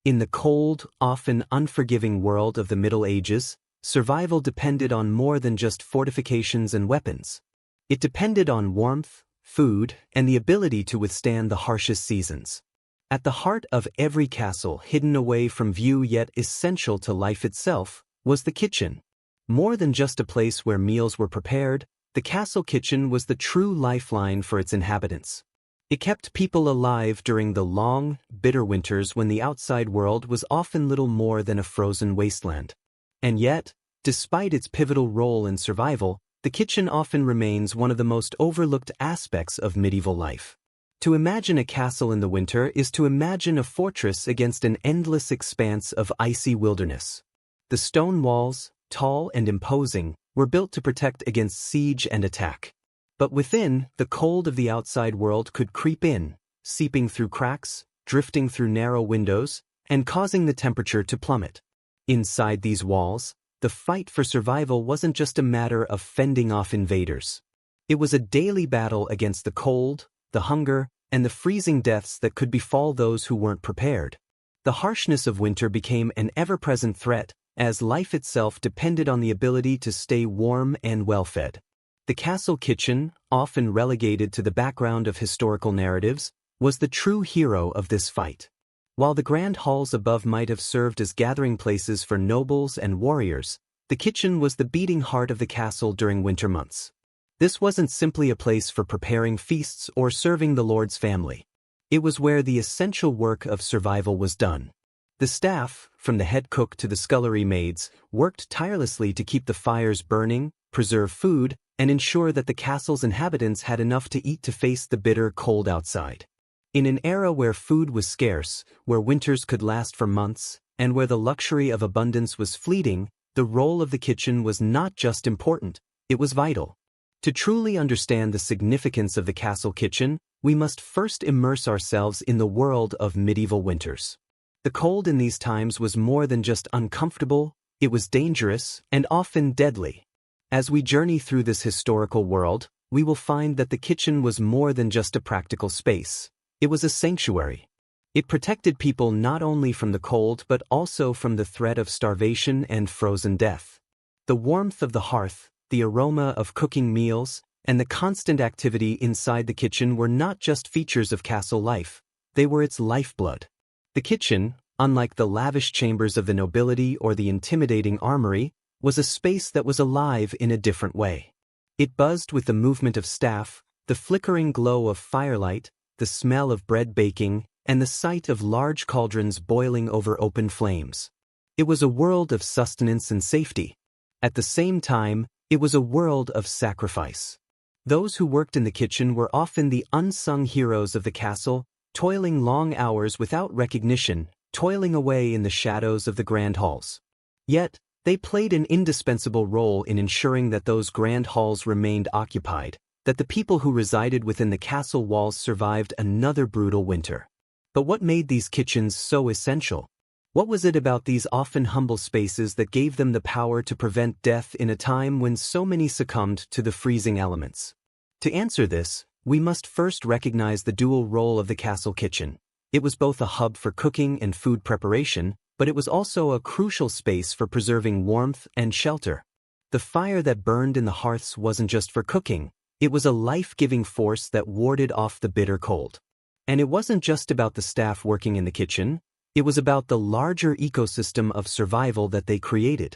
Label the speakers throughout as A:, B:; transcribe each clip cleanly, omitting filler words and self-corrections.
A: In the cold, often unforgiving world of the Middle Ages, survival depended on more than just fortifications and weapons. It depended on warmth, food, and the ability to withstand the harshest seasons. At the heart of every castle, hidden away from view yet essential to life itself, was the kitchen. More than just a place where meals were prepared, the castle kitchen was the true lifeline for its inhabitants. It kept people alive during the long, bitter winters when the outside world was often little more than a frozen wasteland. And yet, despite its pivotal role in survival, the kitchen often remains one of the most overlooked aspects of medieval life. To imagine a castle in the winter is to imagine a fortress against an endless expanse of icy wilderness. The stone walls, tall and imposing, were built to protect against siege and attack. But within, the cold of the outside world could creep in, seeping through cracks, drifting through narrow windows, and causing the temperature to plummet. Inside these walls, the fight for survival wasn't just a matter of fending off invaders. It was a daily battle against the cold, the hunger, and the freezing deaths that could befall those who weren't prepared. The harshness of winter became an ever-present threat, as life itself depended on the ability to stay warm and well-fed. The castle kitchen, often relegated to the background of historical narratives, was the true hero of this fight. While the grand halls above might have served as gathering places for nobles and warriors, the kitchen was the beating heart of the castle during winter months. This wasn't simply a place for preparing feasts or serving the lord's family. It was where the essential work of survival was done. The staff, from the head cook to the scullery maids, worked tirelessly to keep the fires burning, preserve food, and ensure that the castle's inhabitants had enough to eat to face the bitter cold outside. In an era where food was scarce, where winters could last for months, and where the luxury of abundance was fleeting, the role of the kitchen was not just important, it was vital. To truly understand the significance of the castle kitchen, we must first immerse ourselves in the world of medieval winters. The cold in these times was more than just uncomfortable, it was dangerous and often deadly. As we journey through this historical world, we will find that the kitchen was more than just a practical space. It was a sanctuary. It protected people not only from the cold but also from the threat of starvation and frozen death. The warmth of the hearth, the aroma of cooking meals, and the constant activity inside the kitchen were not just features of castle life, they were its lifeblood. The kitchen, unlike the lavish chambers of the nobility or the intimidating armory, was a space that was alive in a different way. It buzzed with the movement of staff, the flickering glow of firelight, the smell of bread baking, and the sight of large cauldrons boiling over open flames. It was a world of sustenance and safety. At the same time, it was a world of sacrifice. Those who worked in the kitchen were often the unsung heroes of the castle, toiling long hours without recognition, toiling away in the shadows of the grand halls. Yet, they played an indispensable role in ensuring that those grand halls remained occupied, that the people who resided within the castle walls survived another brutal winter. But what made these kitchens so essential? What was it about these often humble spaces that gave them the power to prevent death in a time when so many succumbed to the freezing elements? To answer this, we must first recognize the dual role of the castle kitchen. It was both a hub for cooking and food preparation, but it was also a crucial space for preserving warmth and shelter. The fire that burned in the hearths wasn't just for cooking, it was a life-giving force that warded off the bitter cold. And it wasn't just about the staff working in the kitchen, it was about the larger ecosystem of survival that they created.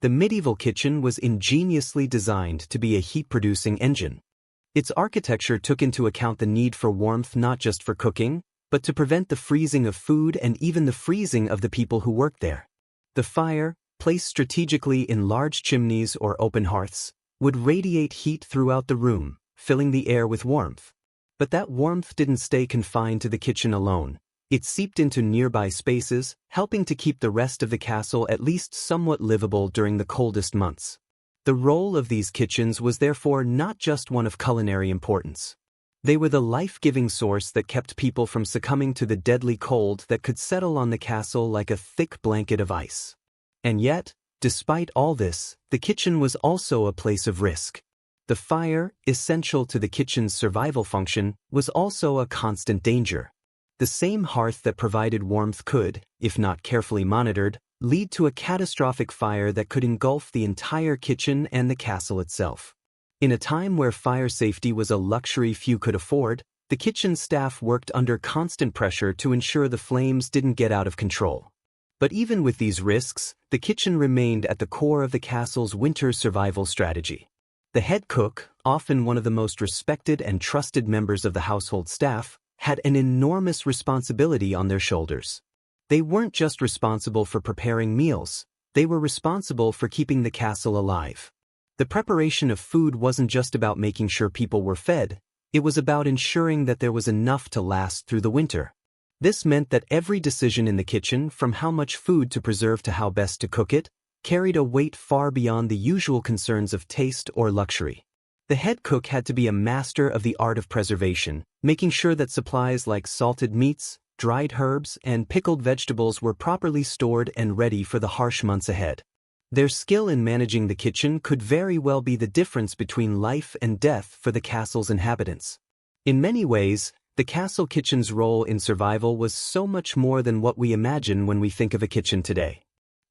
A: The medieval kitchen was ingeniously designed to be a heat-producing engine. Its architecture took into account the need for warmth not just for cooking, but to prevent the freezing of food and even the freezing of the people who worked there. The fire, placed strategically in large chimneys or open hearths, would radiate heat throughout the room, filling the air with warmth. But that warmth didn't stay confined to the kitchen alone. It seeped into nearby spaces, helping to keep the rest of the castle at least somewhat livable during the coldest months. The role of these kitchens was therefore not just one of culinary importance. They were the life-giving source that kept people from succumbing to the deadly cold that could settle on the castle like a thick blanket of ice. And yet, despite all this, the kitchen was also a place of risk. The fire, essential to the kitchen's survival function, was also a constant danger. The same hearth that provided warmth could, if not carefully monitored, lead to a catastrophic fire that could engulf the entire kitchen and the castle itself. In a time where fire safety was a luxury few could afford, the kitchen staff worked under constant pressure to ensure the flames didn't get out of control. But even with these risks, the kitchen remained at the core of the castle's winter survival strategy. The head cook, often one of the most respected and trusted members of the household staff, had an enormous responsibility on their shoulders. They weren't just responsible for preparing meals, they were responsible for keeping the castle alive. The preparation of food wasn't just about making sure people were fed, it was about ensuring that there was enough to last through the winter. This meant that every decision in the kitchen, from how much food to preserve to how best to cook it, carried a weight far beyond the usual concerns of taste or luxury. The head cook had to be a master of the art of preservation, making sure that supplies like salted meats, dried herbs, and pickled vegetables were properly stored and ready for the harsh months ahead. Their skill in managing the kitchen could very well be the difference between life and death for the castle's inhabitants. In many ways, the castle kitchen's role in survival was so much more than what we imagine when we think of a kitchen today.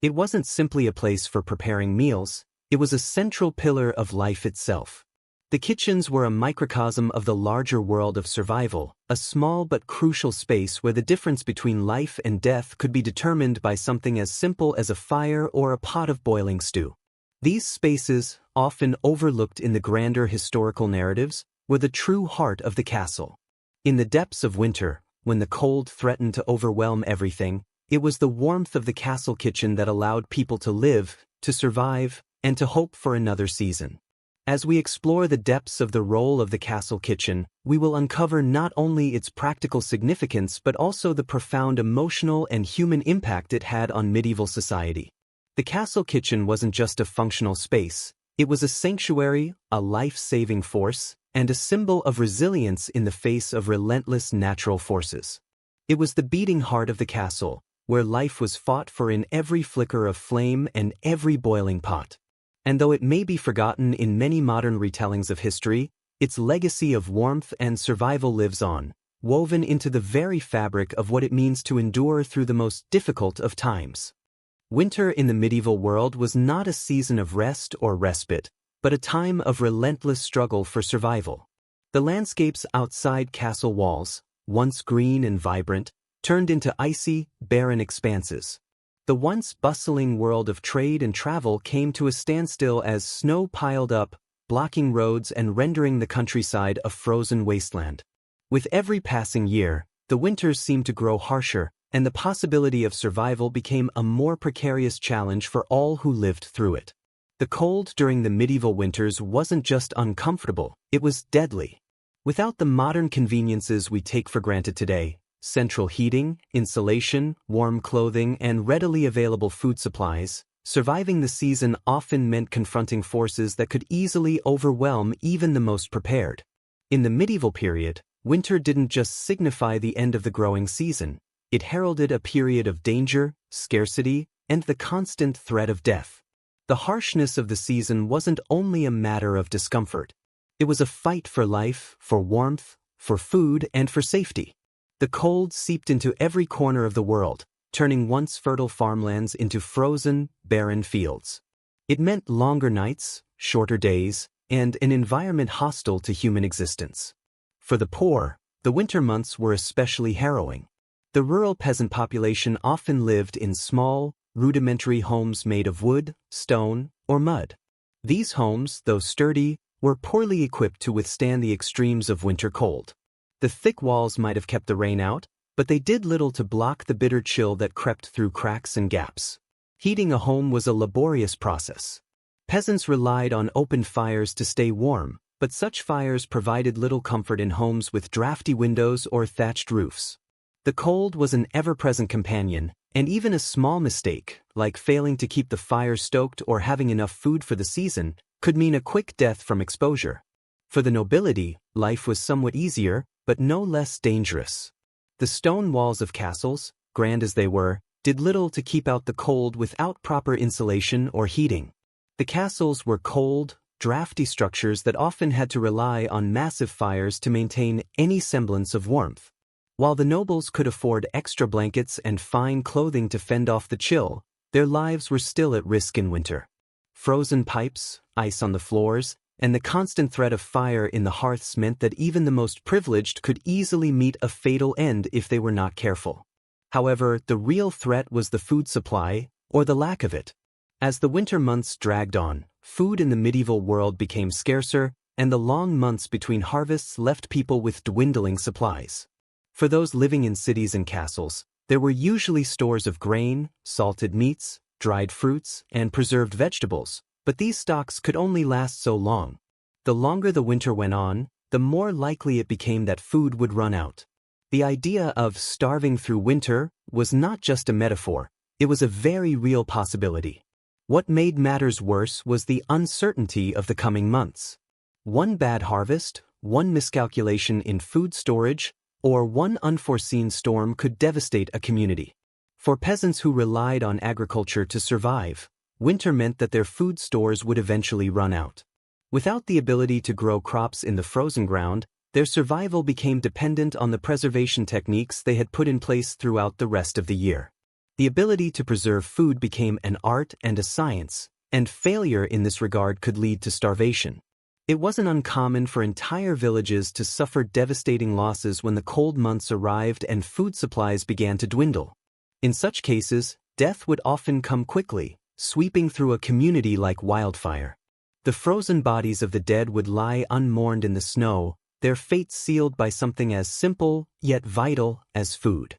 A: It wasn't simply a place for preparing meals, it was a central pillar of life itself. The kitchens were a microcosm of the larger world of survival, a small but crucial space where the difference between life and death could be determined by something as simple as a fire or a pot of boiling stew. These spaces, often overlooked in the grander historical narratives, were the true heart of the castle. In the depths of winter, when the cold threatened to overwhelm everything, it was the warmth of the castle kitchen that allowed people to live, to survive, and to hope for another season. As we explore the depths of the role of the castle kitchen, we will uncover not only its practical significance but also the profound emotional and human impact it had on medieval society. The castle kitchen wasn't just a functional space, it was a sanctuary, a life-saving force, and a symbol of resilience in the face of relentless natural forces. It was the beating heart of the castle, where life was fought for in every flicker of flame and every boiling pot. And though it may be forgotten in many modern retellings of history, its legacy of warmth and survival lives on, woven into the very fabric of what it means to endure through the most difficult of times. Winter in the medieval world was not a season of rest or respite, but a time of relentless struggle for survival. The landscapes outside castle walls, once green and vibrant, turned into icy, barren expanses. The once bustling world of trade and travel came to a standstill as snow piled up, blocking roads and rendering the countryside a frozen wasteland. With every passing year, the winters seemed to grow harsher, and the possibility of survival became a more precarious challenge for all who lived through it. The cold during the medieval winters wasn't just uncomfortable, it was deadly. Without the modern conveniences we take for granted today, central heating, insulation, warm clothing, and readily available food supplies, surviving the season often meant confronting forces that could easily overwhelm even the most prepared. In the medieval period, winter didn't just signify the end of the growing season, it heralded a period of danger, scarcity, and the constant threat of death. The harshness of the season wasn't only a matter of discomfort. It was a fight for life, for warmth, for food, and for safety. The cold seeped into every corner of the world, turning once fertile farmlands into frozen, barren fields. It meant longer nights, shorter days, and an environment hostile to human existence. For the poor, the winter months were especially harrowing. The rural peasant population often lived in small, rudimentary homes made of wood, stone, or mud. These homes, though sturdy, were poorly equipped to withstand the extremes of winter cold. The thick walls might have kept the rain out, but they did little to block the bitter chill that crept through cracks and gaps. Heating a home was a laborious process. Peasants relied on open fires to stay warm, but such fires provided little comfort in homes with drafty windows or thatched roofs. The cold was an ever-present companion, and even a small mistake, like failing to keep the fire stoked or having enough food for the season, could mean a quick death from exposure. For the nobility, life was somewhat easier, but no less dangerous. The stone walls of castles, grand as they were, did little to keep out the cold without proper insulation or heating. The castles were cold, drafty structures that often had to rely on massive fires to maintain any semblance of warmth. While the nobles could afford extra blankets and fine clothing to fend off the chill, their lives were still at risk in winter. Frozen pipes, ice on the floors, and the constant threat of fire in the hearths meant that even the most privileged could easily meet a fatal end if they were not careful. However, the real threat was the food supply, or the lack of it. As the winter months dragged on, food in the medieval world became scarcer, and the long months between harvests left people with dwindling supplies. For those living in cities and castles, there were usually stores of grain, salted meats, dried fruits, and preserved vegetables, but these stocks could only last so long. The longer the winter went on, the more likely it became that food would run out. The idea of starving through winter was not just a metaphor, it was a very real possibility. What made matters worse was the uncertainty of the coming months. One bad harvest, one miscalculation in food storage, or one unforeseen storm could devastate a community. For peasants who relied on agriculture to survive, winter meant that their food stores would eventually run out. Without the ability to grow crops in the frozen ground, their survival became dependent on the preservation techniques they had put in place throughout the rest of the year. The ability to preserve food became an art and a science, and failure in this regard could lead to starvation. It wasn't uncommon for entire villages to suffer devastating losses when the cold months arrived and food supplies began to dwindle. In such cases, death would often come quickly, sweeping through a community like wildfire. The frozen bodies of the dead would lie unmourned in the snow, their fate sealed by something as simple, yet vital, as food.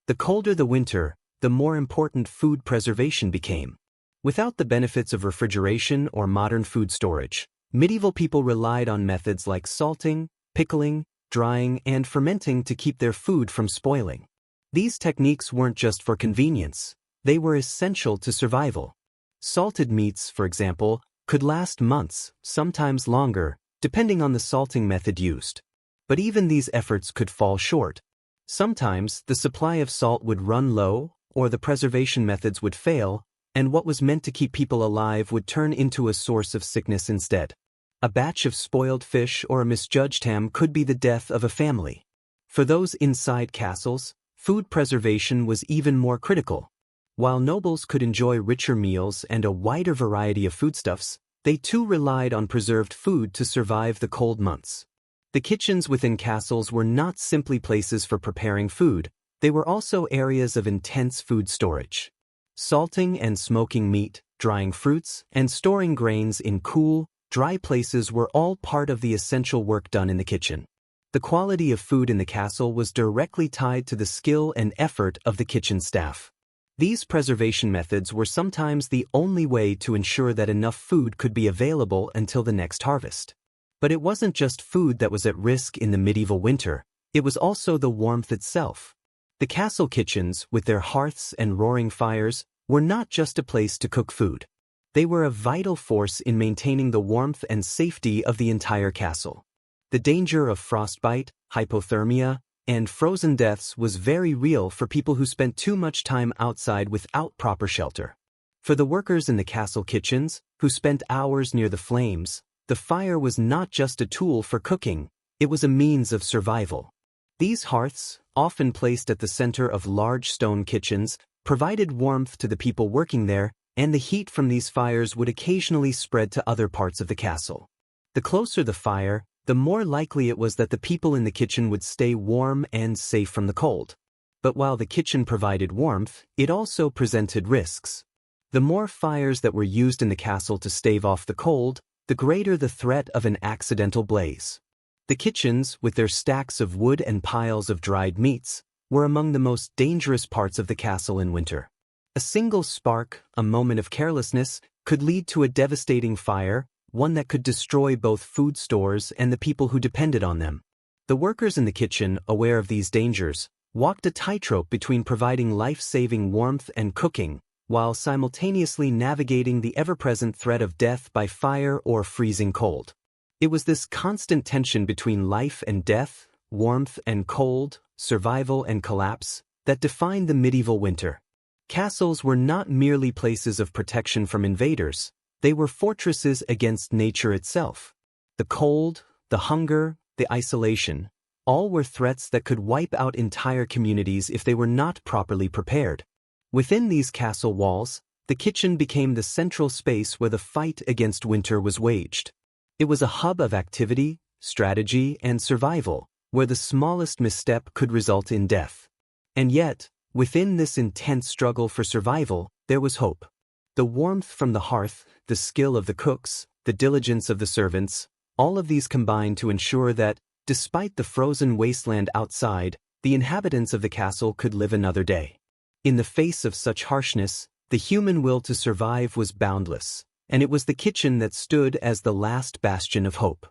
A: The colder the winter, the more important food preservation became. Without the benefits of refrigeration or modern food storage, medieval people relied on methods like salting, pickling, drying, and fermenting to keep their food from spoiling. These techniques weren't just for convenience, they were essential to survival. Salted meats, for example, could last months, sometimes longer, depending on the salting method used. But even these efforts could fall short. Sometimes the supply of salt would run low, or the preservation methods would fail, and what was meant to keep people alive would turn into a source of sickness instead. A batch of spoiled fish or a misjudged ham could be the death of a family. For those inside castles, food preservation was even more critical. While nobles could enjoy richer meals and a wider variety of foodstuffs, they too relied on preserved food to survive the cold months. The kitchens within castles were not simply places for preparing food, they were also areas of intense food storage. Salting and smoking meat, drying fruits, and storing grains in cool, dry places were all part of the essential work done in the kitchen. The quality of food in the castle was directly tied to the skill and effort of the kitchen staff. These preservation methods were sometimes the only way to ensure that enough food could be available until the next harvest. But it wasn't just food that was at risk in the medieval winter, it was also the warmth itself. The castle kitchens, with their hearths and roaring fires, were not just a place to cook food. They were a vital force in maintaining the warmth and safety of the entire castle. The danger of frostbite, hypothermia, and frozen deaths was very real for people who spent too much time outside without proper shelter. For the workers in the castle kitchens, who spent hours near the flames, the fire was not just a tool for cooking, it was a means of survival. These hearths, often placed at the center of large stone kitchens, provided warmth to the people working there, and the heat from these fires would occasionally spread to other parts of the castle. The closer the fire, the more likely it was that the people in the kitchen would stay warm and safe from the cold. But while the kitchen provided warmth, it also presented risks. The more fires that were used in the castle to stave off the cold, the greater the threat of an accidental blaze. The kitchens, with their stacks of wood and piles of dried meats, were among the most dangerous parts of the castle in winter. A single spark, a moment of carelessness, could lead to a devastating fire, one that could destroy both food stores and the people who depended on them. The workers in the kitchen, aware of these dangers, walked a tightrope between providing life-saving warmth and cooking, while simultaneously navigating the ever-present threat of death by fire or freezing cold. It was this constant tension between life and death, warmth and cold, survival and collapse, that defined the medieval winter. Castles were not merely places of protection from invaders, they were fortresses against nature itself. The cold, the hunger, the isolation, All were threats that could wipe out entire communities if they were not properly prepared. Within these castle walls, the kitchen became the central space where the fight against winter was waged. It was a hub of activity, strategy, and survival, where the smallest misstep could result in death. And yet, within this intense struggle for survival, there was hope. The warmth from the hearth, the skill of the cooks, the diligence of the servants, all of these combined to ensure that, despite the frozen wasteland outside, the inhabitants of the castle could live another day. In the face of such harshness, the human will to survive was boundless, and it was the kitchen that stood as the last bastion of hope.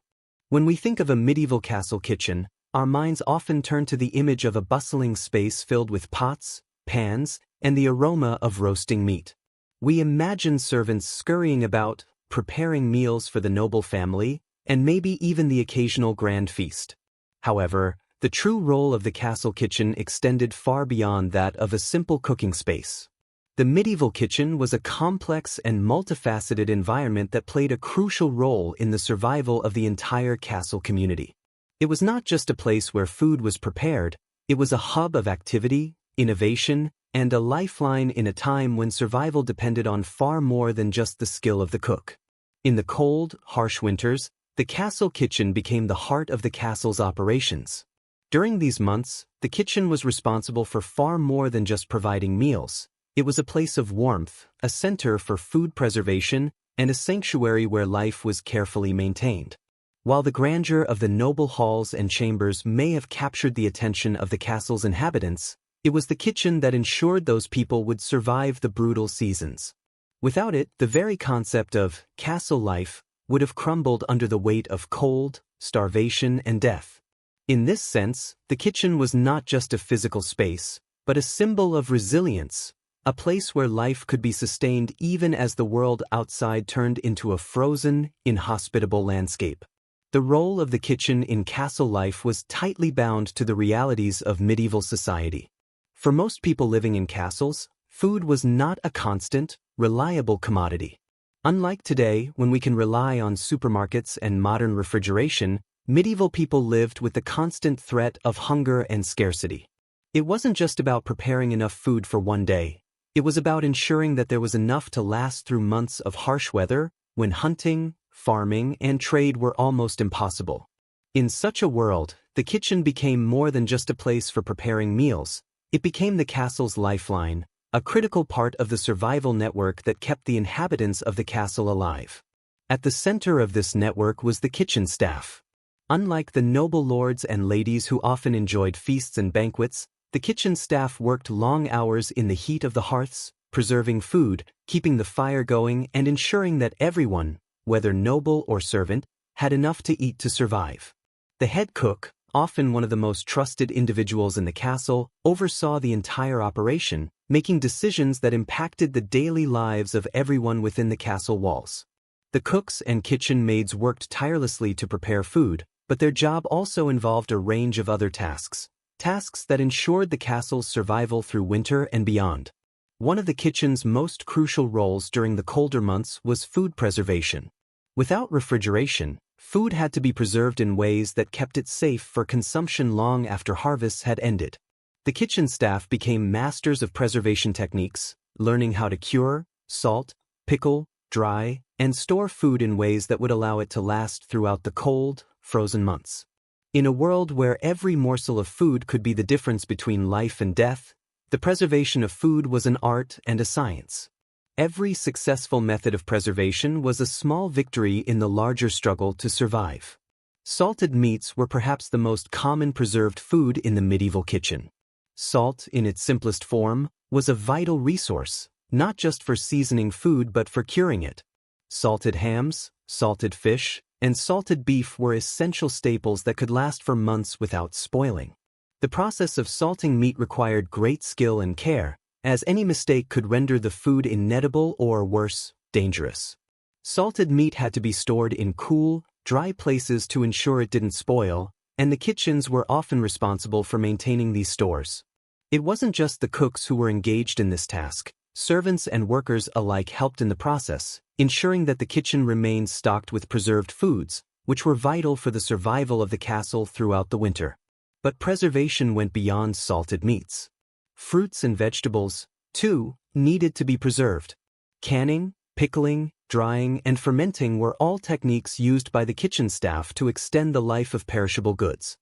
A: When we think of a medieval castle kitchen, our minds often turn to the image of a bustling space filled with pots, pans, and the aroma of roasting meat. We imagine servants scurrying about, preparing meals for the noble family, and maybe even the occasional grand feast. However, the true role of the castle kitchen extended far beyond that of a simple cooking space. The medieval kitchen was a complex and multifaceted environment that played a crucial role in the survival of the entire castle community. It was not just a place where food was prepared, it was a hub of activity, innovation, and a lifeline in a time when survival depended on far more than just the skill of the cook. In the cold, harsh winters, the castle kitchen became the heart of the castle's operations. During these months, the kitchen was responsible for far more than just providing meals. It was a place of warmth, a center for food preservation, and a sanctuary where life was carefully maintained. While the grandeur of the noble halls and chambers may have captured the attention of the castle's inhabitants, it was the kitchen that ensured those people would survive the brutal seasons. Without it, the very concept of castle life would have crumbled under the weight of cold, starvation, and death. In this sense, the kitchen was not just a physical space, but a symbol of resilience, a place where life could be sustained even as the world outside turned into a frozen, inhospitable landscape. The role of the kitchen in castle life was tightly bound to the realities of medieval society. For most people living in castles, food was not a constant, reliable commodity. Unlike today, when we can rely on supermarkets and modern refrigeration, medieval people lived with the constant threat of hunger and scarcity. It wasn't just about preparing enough food for one day. It was about ensuring that there was enough to last through months of harsh weather, when hunting, farming, and trade were almost impossible. In such a world, the kitchen became more than just a place for preparing meals. It became the castle's lifeline, a critical part of the survival network that kept the inhabitants of the castle alive. At the center of this network was the kitchen staff. Unlike the noble lords and ladies who often enjoyed feasts and banquets, the kitchen staff worked long hours in the heat of the hearths, preserving food, keeping the fire going, and ensuring that everyone, whether noble or servant, had enough to eat to survive. The head cook, often one of the most trusted individuals in the castle, oversaw the entire operation, making decisions that impacted the daily lives of everyone within the castle walls. The cooks and kitchen maids worked tirelessly to prepare food, but their job also involved a range of other tasks that ensured the castle's survival through winter and beyond. One of the kitchen's most crucial roles during the colder months was food preservation. Without refrigeration, food had to be preserved in ways that kept it safe for consumption long after harvests had ended. The kitchen staff became masters of preservation techniques, learning how to cure, salt, pickle, dry, and store food in ways that would allow it to last throughout the cold, frozen months. In a world where every morsel of food could be the difference between life and death, the preservation of food was an art and a science. Every successful method of preservation was a small victory in the larger struggle to survive. Salted meats were perhaps the most common preserved food in the medieval kitchen. Salt, in its simplest form, was a vital resource, not just for seasoning food but for curing it. Salted hams, salted fish, and salted beef were essential staples that could last for months without spoiling. The process of salting meat required great skill and care, as any mistake could render the food inedible or, worse, dangerous. Salted meat had to be stored in cool, dry places to ensure it didn't spoil, and the kitchens were often responsible for maintaining these stores. It wasn't just the cooks who were engaged in this task. Servants and workers alike helped in the process, ensuring that the kitchen remained stocked with preserved foods, which were vital for the survival of the castle throughout the winter. but preservation went beyond salted meats. Fruits and vegetables, too, needed to be preserved. Canning, pickling, drying, and fermenting were all techniques used by the kitchen staff to extend the life of perishable goods.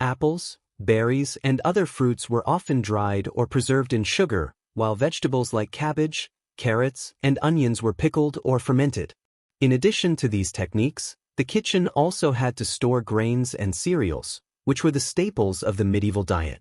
A: Apples, berries, and other fruits were often dried or preserved in sugar, while vegetables like cabbage, carrots, and onions were pickled or fermented. In addition to these techniques, the kitchen also had to store grains and cereals, which were the staples of the medieval diet.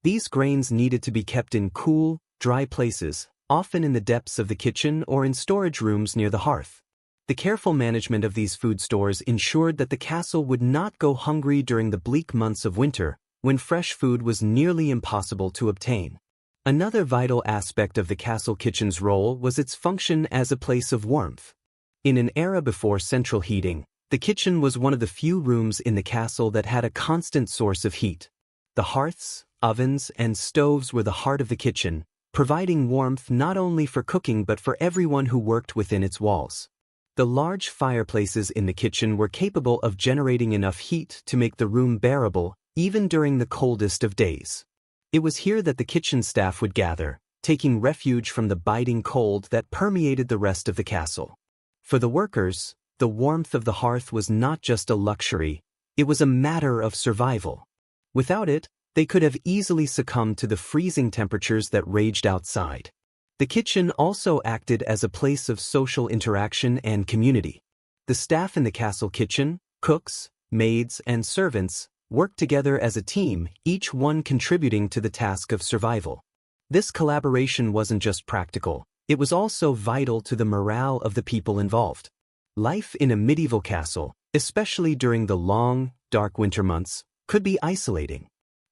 A: These grains needed to be kept in cool, dry places, often in the depths of the kitchen or in storage rooms near the hearth. The careful management of these food stores ensured that the castle would not go hungry during the bleak months of winter, when fresh food was nearly impossible to obtain. Another vital aspect of the castle kitchen's role was its function as a place of warmth. In an era before central heating, the kitchen was one of the few rooms in the castle that had a constant source of heat. The hearths, ovens, and stoves were the heart of the kitchen, providing warmth not only for cooking but for everyone who worked within its walls. The large fireplaces in the kitchen were capable of generating enough heat to make the room bearable, even during the coldest of days. It was here that the kitchen staff would gather, taking refuge from the biting cold that permeated the rest of the castle. For the workers, the warmth of the hearth was not just a luxury, it was a matter of survival. Without it, they could have easily succumbed to the freezing temperatures that raged outside. The kitchen also acted as a place of social interaction and community. The staff in the castle kitchen, cooks, maids, and servants, worked together as a team, each one contributing to the task of survival. This collaboration wasn't just practical, it was also vital to the morale of the people involved. Life in a medieval castle, especially during the long, dark winter months, could be isolating.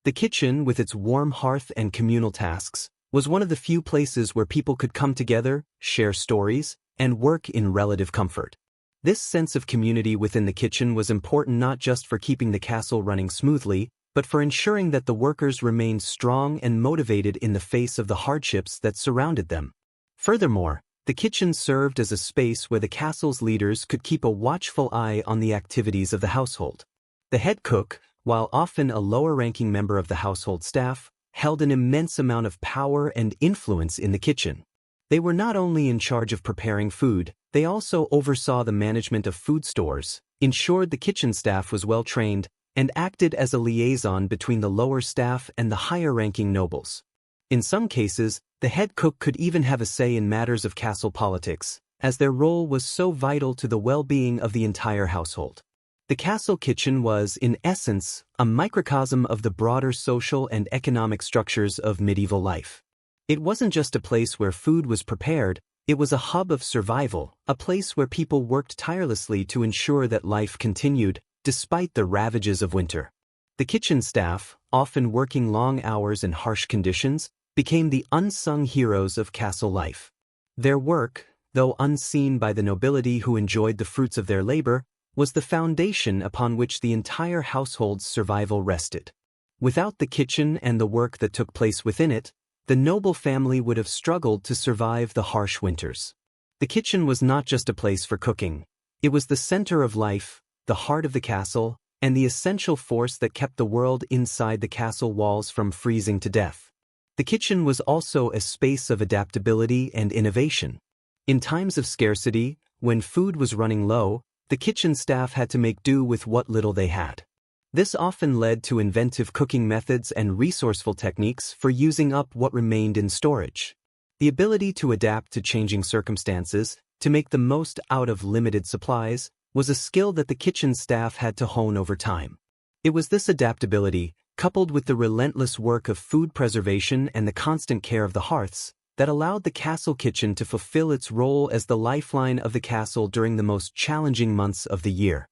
A: The kitchen, with its warm hearth and communal tasks, was one of the few places where people could come together, share stories, and work in relative comfort. This sense of community within the kitchen was important not just for keeping the castle running smoothly, but for ensuring that the workers remained strong and motivated in the face of the hardships that surrounded them. Furthermore, the kitchen served as a space where the castle's leaders could keep a watchful eye on the activities of the household. The head cook, while often a lower-ranking member of the household staff, held an immense amount of power and influence in the kitchen. They were not only in charge of preparing food, they also oversaw the management of food stores, ensured the kitchen staff was well-trained, and acted as a liaison between the lower staff and the higher-ranking nobles. In some cases, the head cook could even have a say in matters of castle politics, as their role was so vital to the well-being of the entire household. The castle kitchen was, in essence, a microcosm of the broader social and economic structures of medieval life. It wasn't just a place where food was prepared, it was a hub of survival, a place where people worked tirelessly to ensure that life continued, despite the ravages of winter. The kitchen staff, often working long hours in harsh conditions, became the unsung heroes of castle life. Their work, though unseen by the nobility who enjoyed the fruits of their labor, was the foundation upon which the entire household's survival rested. Without the kitchen and the work that took place within it, the noble family would have struggled to survive the harsh winters. The kitchen was not just a place for cooking. It was the center of life, the heart of the castle, and the essential force that kept the world inside the castle walls from freezing to death. The kitchen was also a space of adaptability and innovation. In times of scarcity, when food was running low, the kitchen staff had to make do with what little they had. This often led to inventive cooking methods and resourceful techniques for using up what remained in storage. The ability to adapt to changing circumstances, to make the most out of limited supplies, was a skill that the kitchen staff had to hone over time. It was this adaptability, coupled with the relentless work of food preservation and the constant care of the hearths, that allowed the castle kitchen to fulfill its role as the lifeline of the castle during the most challenging months of the year.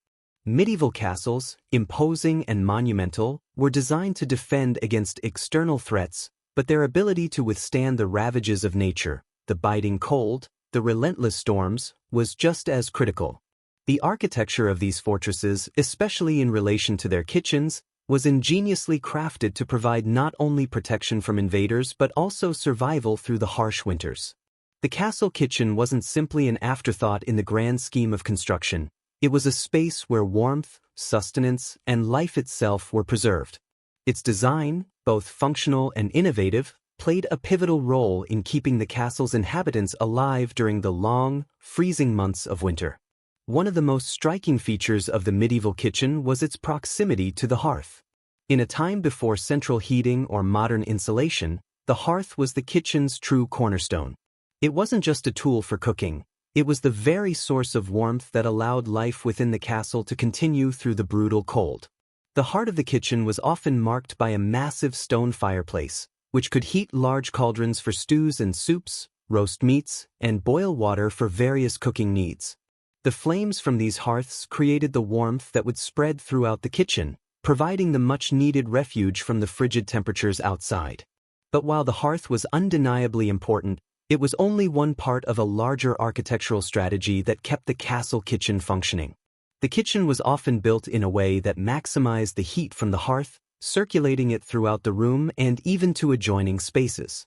A: Medieval castles, imposing and monumental, were designed to defend against external threats, but their ability to withstand the ravages of nature, the biting cold, the relentless storms, was just as critical. The architecture of these fortresses, especially in relation to their kitchens, was ingeniously crafted to provide not only protection from invaders but also survival through the harsh winters. The castle kitchen wasn't simply an afterthought in the grand scheme of construction. It was a space where warmth, sustenance, and life itself were preserved. Its design, both functional and innovative, played a pivotal role in keeping the castle's inhabitants alive during the long, freezing months of winter. One of the most striking features of the medieval kitchen was its proximity to the hearth. In a time before central heating or modern insulation, the hearth was the kitchen's true cornerstone. It wasn't just a tool for cooking, it was the very source of warmth that allowed life within the castle to continue through the brutal cold. The heart of the kitchen was often marked by a massive stone fireplace, which could heat large cauldrons for stews and soups, roast meats, and boil water for various cooking needs. The flames from these hearths created the warmth that would spread throughout the kitchen, providing the much-needed refuge from the frigid temperatures outside. But while the hearth was undeniably important, it was only one part of a larger architectural strategy that kept the castle kitchen functioning. The kitchen was often built in a way that maximized the heat from the hearth, circulating it throughout the room and even to adjoining spaces.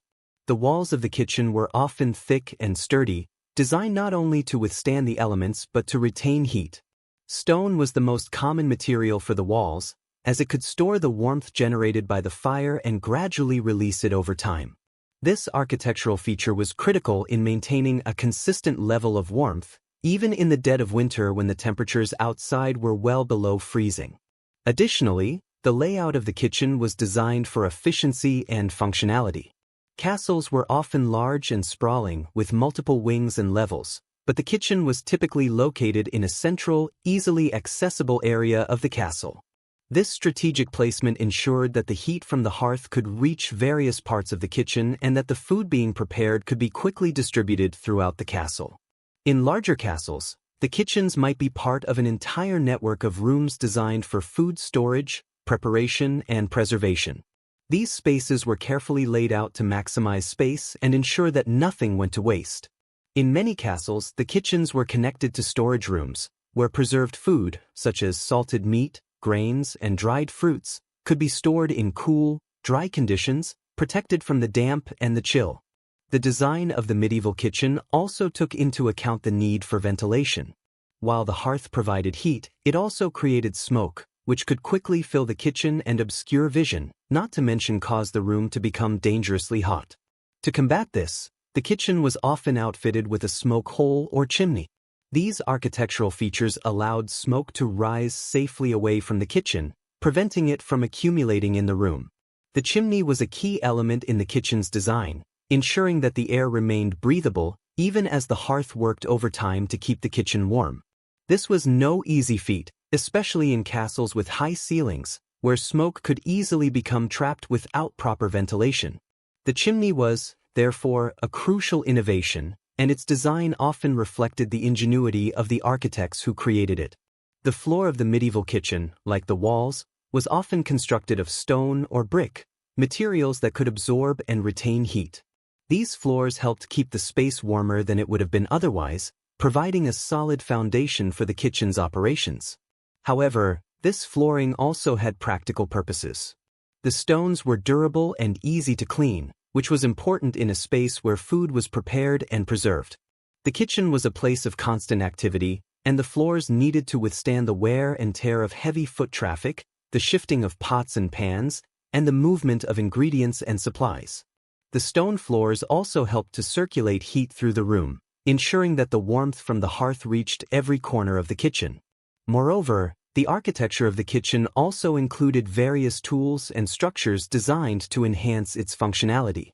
A: The walls of the kitchen were often thick and sturdy, designed not only to withstand the elements but to retain heat. Stone was the most common material for the walls, as it could store the warmth generated by the fire and gradually release it over time. This architectural feature was critical in maintaining a consistent level of warmth, even in the dead of winter when the temperatures outside were well below freezing. Additionally, the layout of the kitchen was designed for efficiency and functionality. Castles were often large and sprawling with multiple wings and levels, but the kitchen was typically located in a central, easily accessible area of the castle. This strategic placement ensured that the heat from the hearth could reach various parts of the kitchen and that the food being prepared could be quickly distributed throughout the castle. In larger castles, the kitchens might be part of an entire network of rooms designed for food storage, preparation, and preservation. These spaces were carefully laid out to maximize space and ensure that nothing went to waste. In many castles, the kitchens were connected to storage rooms, where preserved food, such as salted meat, grains, and dried fruits, could be stored in cool, dry conditions, protected from the damp and the chill. The design of the medieval kitchen also took into account the need for ventilation. While the hearth provided heat, it also created smoke, which could quickly fill the kitchen and obscure vision, not to mention cause the room to become dangerously hot. To combat this, the kitchen was often outfitted with a smoke hole or chimney. These architectural features allowed smoke to rise safely away from the kitchen, preventing it from accumulating in the room. The chimney was a key element in the kitchen's design, ensuring that the air remained breathable even as the hearth worked overtime to keep the kitchen warm. This was no easy feat, especially in castles with high ceilings, where smoke could easily become trapped without proper ventilation. The chimney was, therefore, a crucial innovation, and its design often reflected the ingenuity of the architects who created it. The floor of the medieval kitchen, like the walls, was often constructed of stone or brick, materials that could absorb and retain heat. These floors helped keep the space warmer than it would have been otherwise, providing a solid foundation for the kitchen's operations. However, this flooring also had practical purposes. The stones were durable and easy to clean, which was important in a space where food was prepared and preserved. The kitchen was a place of constant activity, and the floors needed to withstand the wear and tear of heavy foot traffic, the shifting of pots and pans, and the movement of ingredients and supplies. The stone floors also helped to circulate heat through the room, ensuring that the warmth from the hearth reached every corner of the kitchen. Moreover, the architecture of the kitchen also included various tools and structures designed to enhance its functionality.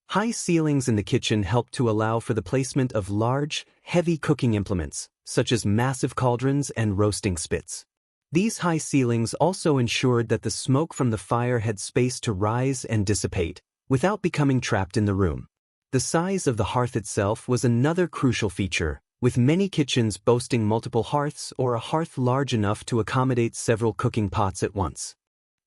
A: High ceilings in the kitchen helped to allow for the placement of large, heavy cooking implements, such as massive cauldrons and roasting spits. These high ceilings also ensured that the smoke from the fire had space to rise and dissipate, without becoming trapped in the room. The size of the hearth itself was another crucial feature, with many kitchens boasting multiple hearths or a hearth large enough to accommodate several cooking pots at once.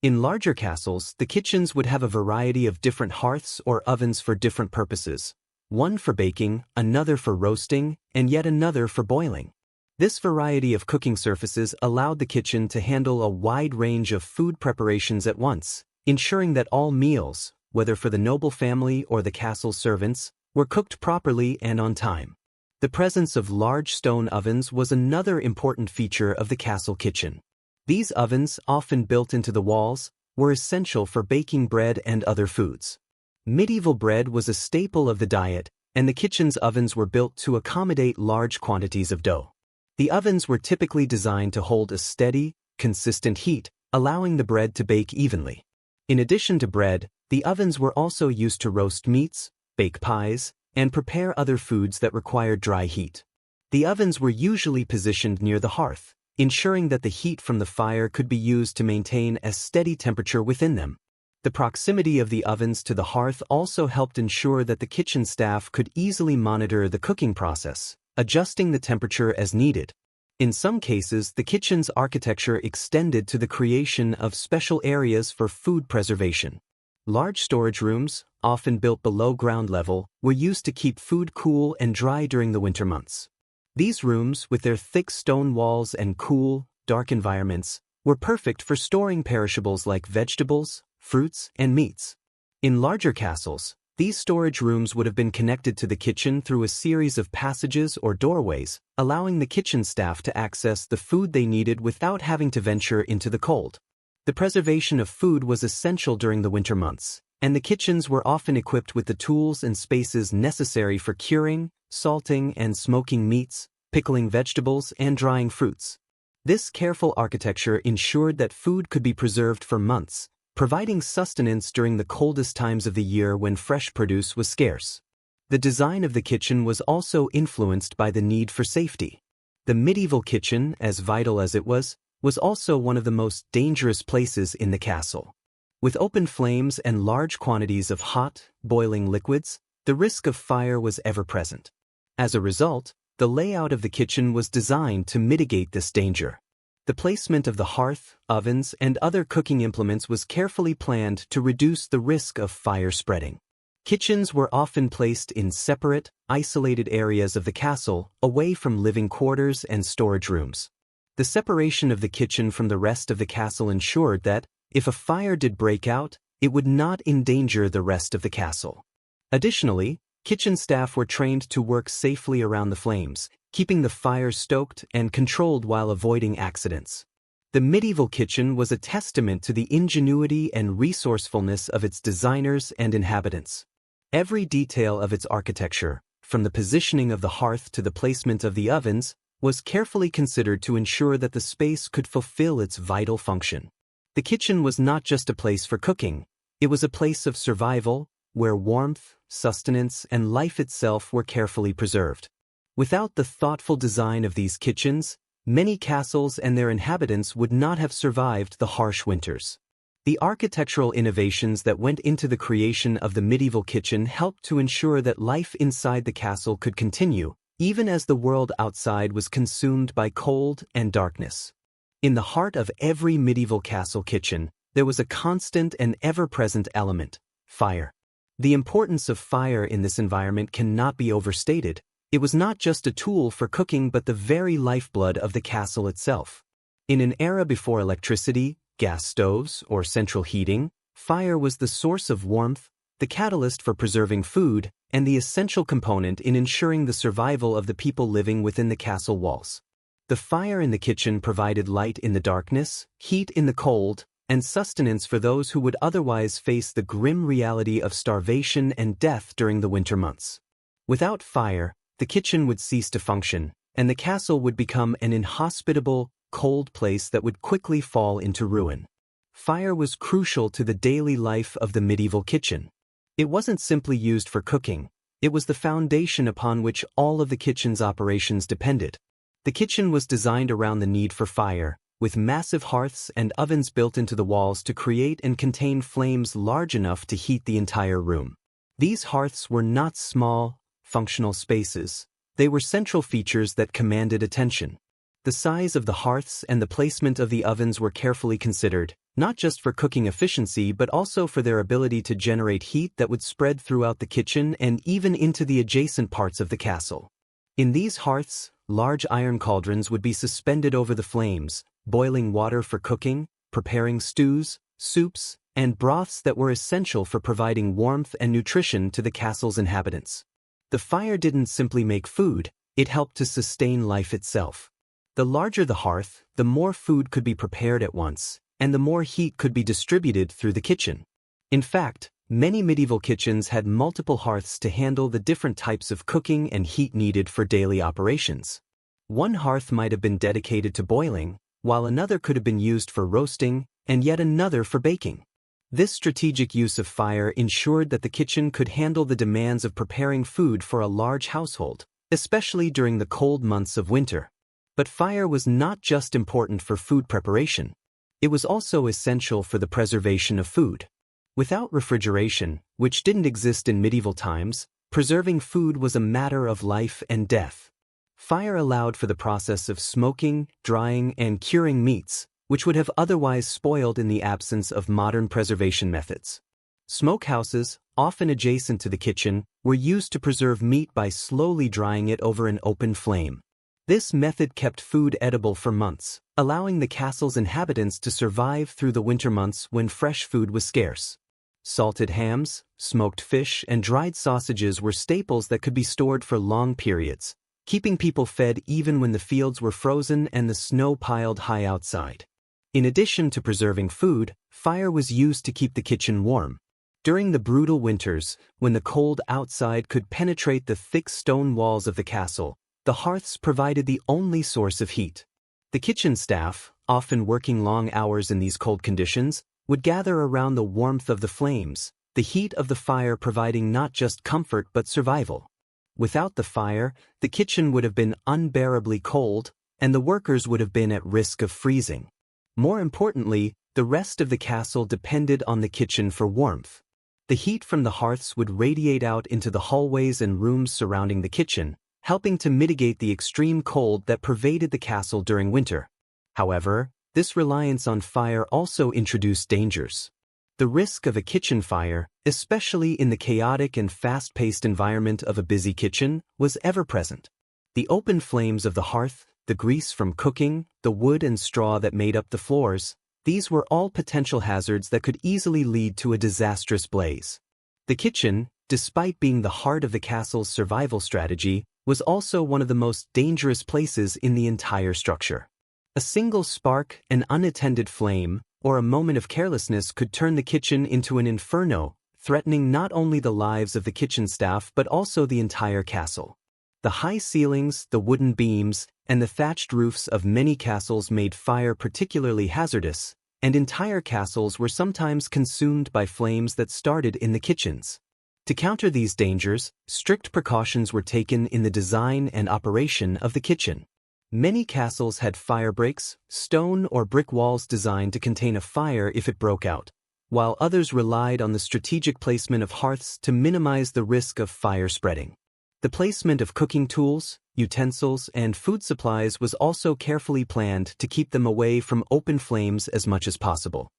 A: In larger castles, the kitchens would have a variety of different hearths or ovens for different purposes, one for baking, another for roasting, and yet another for boiling. This variety of cooking surfaces allowed the kitchen to handle a wide range of food preparations at once, ensuring that all meals, whether for the noble family or the castle's servants, were cooked properly and on time. The presence of large stone ovens was another important feature of the castle kitchen. These ovens, often built into the walls, were essential for baking bread and other foods. Medieval bread was a staple of the diet, and the kitchen's ovens were built to accommodate large quantities of dough. The ovens were typically designed to hold a steady, consistent heat, allowing the bread to bake evenly. In addition to bread, the ovens were also used to roast meats, bake pies, and prepare other foods that required dry heat. The ovens were usually positioned near the hearth, ensuring that the heat from the fire could be used to maintain a steady temperature within them. The proximity of the ovens to the hearth also helped ensure that the kitchen staff could easily monitor the cooking process, adjusting the temperature as needed. In some cases, the kitchen's architecture extended to the creation of special areas for food preservation. Large storage rooms, often built below ground level, were used to keep food cool and dry during the winter months. These rooms, with their thick stone walls and cool, dark environments, were perfect for storing perishables like vegetables, fruits, and meats. In larger castles, these storage rooms would have been connected to the kitchen through a series of passages or doorways, allowing the kitchen staff to access the food they needed without having to venture into the cold. The preservation of food was essential during the winter months, and the kitchens were often equipped with the tools and spaces necessary for curing, salting, and smoking meats, pickling vegetables, and drying fruits. This careful architecture ensured that food could be preserved for months, providing sustenance during the coldest times of the year when fresh produce was scarce. The design of the kitchen was also influenced by the need for safety. The medieval kitchen, as vital as it was also one of the most dangerous places in the castle. With open flames and large quantities of hot, boiling liquids, the risk of fire was ever present. As a result, the layout of the kitchen was designed to mitigate this danger. The placement of the hearth, ovens, and other cooking implements was carefully planned to reduce the risk of fire spreading. Kitchens were often placed in separate, isolated areas of the castle, away from living quarters and storage rooms. The separation of the kitchen from the rest of the castle ensured that, if a fire did break out, it would not endanger the rest of the castle. Additionally, kitchen staff were trained to work safely around the flames, keeping the fire stoked and controlled while avoiding accidents. The medieval kitchen was a testament to the ingenuity and resourcefulness of its designers and inhabitants. Every detail of its architecture, from the positioning of the hearth to the placement of the ovens, was carefully considered to ensure that the space could fulfill its vital function. The kitchen was not just a place for cooking, it was a place of survival, where warmth, sustenance, and life itself were carefully preserved. Without the thoughtful design of these kitchens, many castles and their inhabitants would not have survived the harsh winters. The architectural innovations that went into the creation of the medieval kitchen helped to ensure that life inside the castle could continue, even as the world outside was consumed by cold and darkness. In the heart of every medieval castle kitchen, there was a constant and ever-present element: fire. The importance of fire in this environment cannot be overstated. It was not just a tool for cooking but the very lifeblood of the castle itself. In an era before electricity, gas stoves, or central heating, fire was the source of warmth, the catalyst for preserving food, and the essential component in ensuring the survival of the people living within the castle walls. The fire in the kitchen provided light in the darkness, heat in the cold, and sustenance for those who would otherwise face the grim reality of starvation and death during the winter months. Without fire, the kitchen would cease to function, and the castle would become an inhospitable, cold place that would quickly fall into ruin. Fire was crucial to the daily life of the medieval kitchen. It wasn't simply used for cooking, it was the foundation upon which all of the kitchen's operations depended. The kitchen was designed around the need for fire, with massive hearths and ovens built into the walls to create and contain flames large enough to heat the entire room. These hearths were not small, functional spaces. They were central features that commanded attention. The size of the hearths and the placement of the ovens were carefully considered, not just for cooking efficiency but also for their ability to generate heat that would spread throughout the kitchen and even into the adjacent parts of the castle. In these hearths, large iron cauldrons would be suspended over the flames, boiling water for cooking, preparing stews, soups, and broths that were essential for providing warmth and nutrition to the castle's inhabitants. The fire didn't simply make food, it helped to sustain life itself. The larger the hearth, the more food could be prepared at once, and the more heat could be distributed through the kitchen. In fact, many medieval kitchens had multiple hearths to handle the different types of cooking and heat needed for daily operations. One hearth might have been dedicated to boiling, while another could have been used for roasting, and yet another for baking. This strategic use of fire ensured that the kitchen could handle the demands of preparing food for a large household, especially during the cold months of winter. But fire was not just important for food preparation. It was also essential for the preservation of food. Without refrigeration, which didn't exist in medieval times, preserving food was a matter of life and death. Fire allowed for the process of smoking, drying, and curing meats, which would have otherwise spoiled in the absence of modern preservation methods. Smokehouses, often adjacent to the kitchen, were used to preserve meat by slowly drying it over an open flame. This method kept food edible for months, allowing the castle's inhabitants to survive through the winter months when fresh food was scarce. Salted hams, smoked fish, and dried sausages were staples that could be stored for long periods, keeping people fed even when the fields were frozen and the snow piled high outside. In addition to preserving food, fire was used to keep the kitchen warm. During the brutal winters, when the cold outside could penetrate the thick stone walls of the castle, the hearths provided the only source of heat. The kitchen staff, often working long hours in these cold conditions, would gather around the warmth of the flames, the heat of the fire providing not just comfort but survival. Without the fire, the kitchen would have been unbearably cold, and the workers would have been at risk of freezing. More importantly, the rest of the castle depended on the kitchen for warmth. The heat from the hearths would radiate out into the hallways and rooms surrounding the kitchen, helping to mitigate the extreme cold that pervaded the castle during winter. However, this reliance on fire also introduced dangers. The risk of a kitchen fire, especially in the chaotic and fast-paced environment of a busy kitchen, was ever present. The open flames of the hearth, the grease from cooking, the wood and straw that made up the floors, these were all potential hazards that could easily lead to a disastrous blaze. The kitchen, despite being the heart of the castle's survival strategy, was also one of the most dangerous places in the entire structure. A single spark, an unattended flame, or a moment of carelessness could turn the kitchen into an inferno, threatening not only the lives of the kitchen staff but also the entire castle. The high ceilings, the wooden beams, and the thatched roofs of many castles made fire particularly hazardous, and entire castles were sometimes consumed by flames that started in the kitchens. To counter these dangers, strict precautions were taken in the design and operation of the kitchen. Many castles had fire breaks, stone or brick walls designed to contain a fire if it broke out, while others relied on the strategic placement of hearths to minimize the risk of fire spreading. The placement of cooking tools, utensils, and food supplies was also carefully planned to keep them away from open flames as much as possible.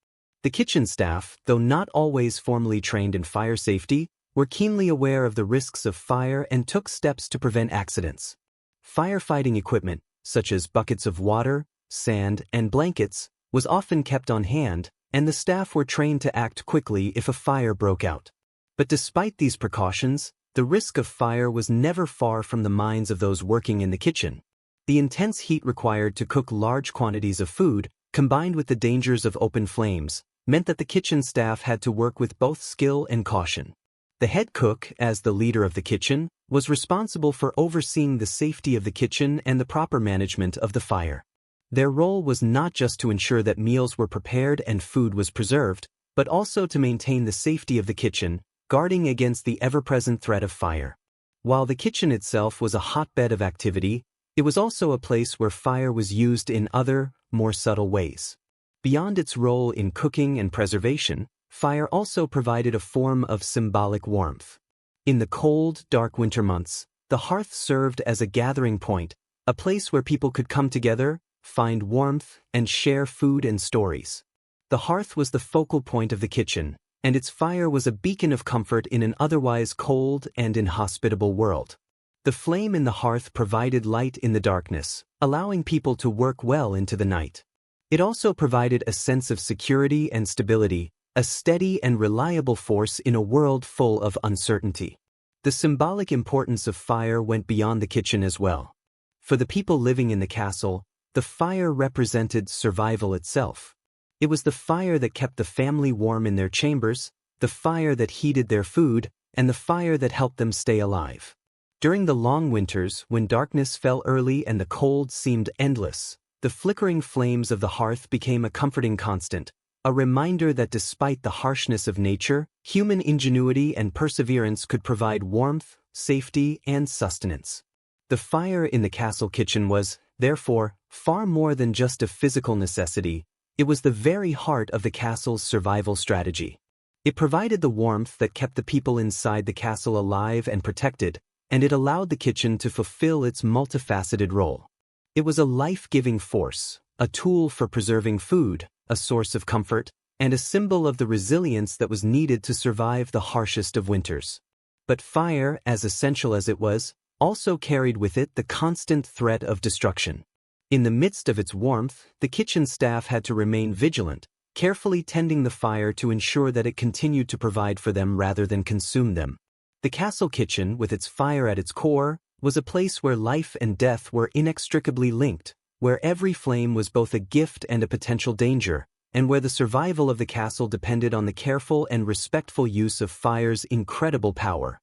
A: The kitchen staff, though not always formally trained in fire safety, were keenly aware of the risks of fire and took steps to prevent accidents. Firefighting equipment, such as buckets of water, sand, and blankets, was often kept on hand, and the staff were trained to act quickly if a fire broke out. But despite these precautions, the risk of fire was never far from the minds of those working in the kitchen. The intense heat required to cook large quantities of food, combined with the dangers of open flames, meant that the kitchen staff had to work with both skill and caution. The head cook, as the leader of the kitchen, was responsible for overseeing the safety of the kitchen and the proper management of the fire. Their role was not just to ensure that meals were prepared and food was preserved, but also to maintain the safety of the kitchen, guarding against the ever-present threat of fire. While the kitchen itself was a hotbed of activity, it was also a place where fire was used in other, more subtle ways. Beyond its role in cooking and preservation, fire also provided a form of symbolic warmth. In the cold, dark winter months, the hearth served as a gathering point, a place where people could come together, find warmth, and share food and stories. The hearth was the focal point of the kitchen, and its fire was a beacon of comfort in an otherwise cold and inhospitable world. The flame in the hearth provided light in the darkness, allowing people to work well into the night. It also provided a sense of security and stability, a steady and reliable force in a world full of uncertainty. The symbolic importance of fire went beyond the kitchen as well. For the people living in the castle, the fire represented survival itself. It was the fire that kept the family warm in their chambers, the fire that heated their food, and the fire that helped them stay alive. During the long winters, when darkness fell early and the cold seemed endless, the flickering flames of the hearth became a comforting constant, a reminder that despite the harshness of nature, human ingenuity and perseverance could provide warmth, safety, and sustenance. The fire in the castle kitchen was, therefore, far more than just a physical necessity. It was the very heart of the castle's survival strategy. It provided the warmth that kept the people inside the castle alive and protected, and it allowed the kitchen to fulfill its multifaceted role. It was a life-giving force, a tool for preserving food, a source of comfort, and a symbol of the resilience that was needed to survive the harshest of winters. But fire, as essential as it was, also carried with it the constant threat of destruction. In the midst of its warmth, the kitchen staff had to remain vigilant, carefully tending the fire to ensure that it continued to provide for them rather than consume them. The castle kitchen, with its fire at its core, was a place where life and death were inextricably linked, where every flame was both a gift and a potential danger, and where the survival of the castle depended on the careful and respectful use of fire's incredible power.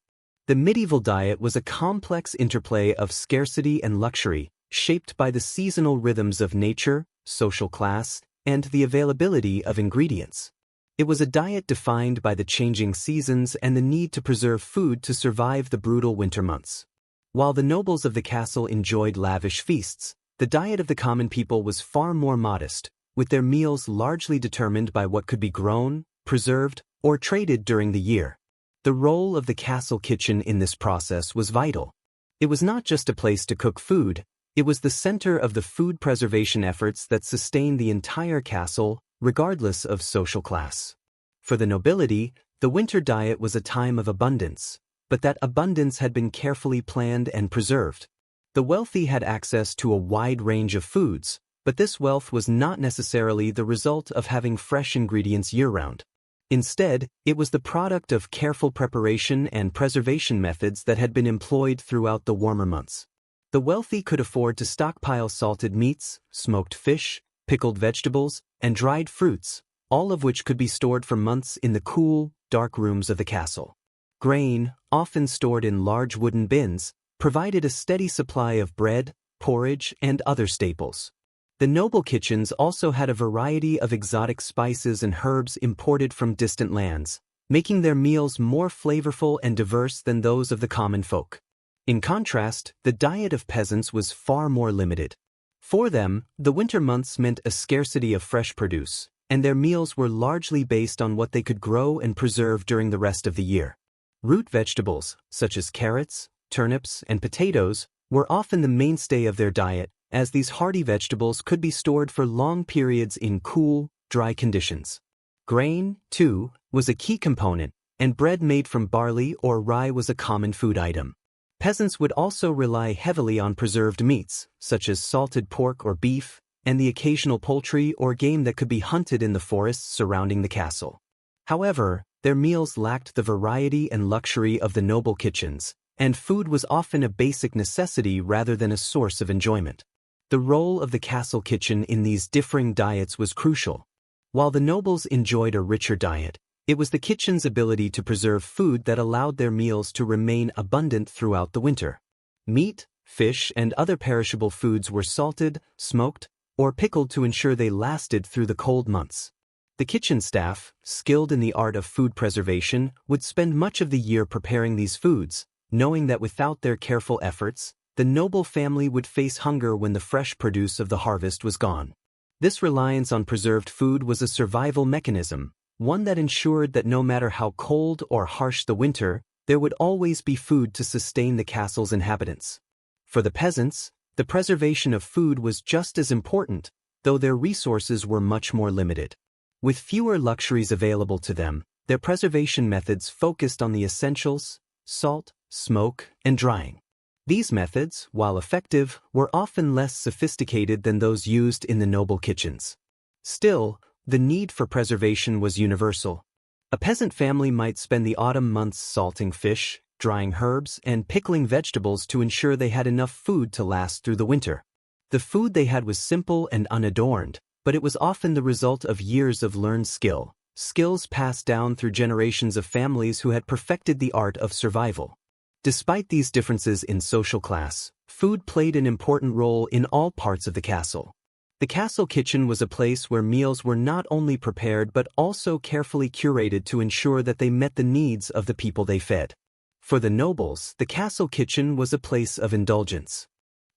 A: The medieval diet was a complex interplay of scarcity and luxury, shaped by the seasonal rhythms of nature, social class, and the availability of ingredients. It was a diet defined by the changing seasons and the need to preserve food to survive the brutal winter months. While the nobles of the castle enjoyed lavish feasts, the diet of the common people was far more modest, with their meals largely determined by what could be grown, preserved, or traded during the year. The role of the castle kitchen in this process was vital. It was not just a place to cook food, it was the center of the food preservation efforts that sustained the entire castle, regardless of social class. For the nobility, the winter diet was a time of abundance, but that abundance had been carefully planned and preserved. The wealthy had access to a wide range of foods, but this wealth was not necessarily the result of having fresh ingredients year-round. Instead, it was the product of careful preparation and preservation methods that had been employed throughout the warmer months. The wealthy could afford to stockpile salted meats, smoked fish, pickled vegetables, and dried fruits, all of which could be stored for months in the cool, dark rooms of the castle. Grain, often stored in large wooden bins, provided a steady supply of bread, porridge, and other staples. The noble kitchens also had a variety of exotic spices and herbs imported from distant lands, making their meals more flavorful and diverse than those of the common folk. In contrast, the diet of peasants was far more limited. For them, the winter months meant a scarcity of fresh produce, and their meals were largely based on what they could grow and preserve during the rest of the year. Root vegetables, such as carrots, turnips, and potatoes, were often the mainstay of their diet, as these hardy vegetables could be stored for long periods in cool, dry conditions. Grain, too, was a key component, and bread made from barley or rye was a common food item. Peasants would also rely heavily on preserved meats, such as salted pork or beef, and the occasional poultry or game that could be hunted in the forests surrounding the castle. However, their meals lacked the variety and luxury of the noble kitchens, and food was often a basic necessity rather than a source of enjoyment. The role of the castle kitchen in these differing diets was crucial. While the nobles enjoyed a richer diet, it was the kitchen's ability to preserve food that allowed their meals to remain abundant throughout the winter. Meat, fish, and other perishable foods were salted, smoked, or pickled to ensure they lasted through the cold months. The kitchen staff, skilled in the art of food preservation, would spend much of the year preparing these foods, knowing that without their careful efforts, the noble family would face hunger when the fresh produce of the harvest was gone. This reliance on preserved food was a survival mechanism, one that ensured that no matter how cold or harsh the winter, there would always be food to sustain the castle's inhabitants. For the peasants, the preservation of food was just as important, though their resources were much more limited. With fewer luxuries available to them, their preservation methods focused on the essentials: salt, smoke, and drying. These methods, while effective, were often less sophisticated than those used in the noble kitchens. Still, the need for preservation was universal. A peasant family might spend the autumn months salting fish, drying herbs, and pickling vegetables to ensure they had enough food to last through the winter. The food they had was simple and unadorned, but it was often the result of years of learned skills passed down through generations of families who had perfected the art of survival. Despite these differences in social class, food played an important role in all parts of the castle. The castle kitchen was a place where meals were not only prepared but also carefully curated to ensure that they met the needs of the people they fed. For the nobles, the castle kitchen was a place of indulgence.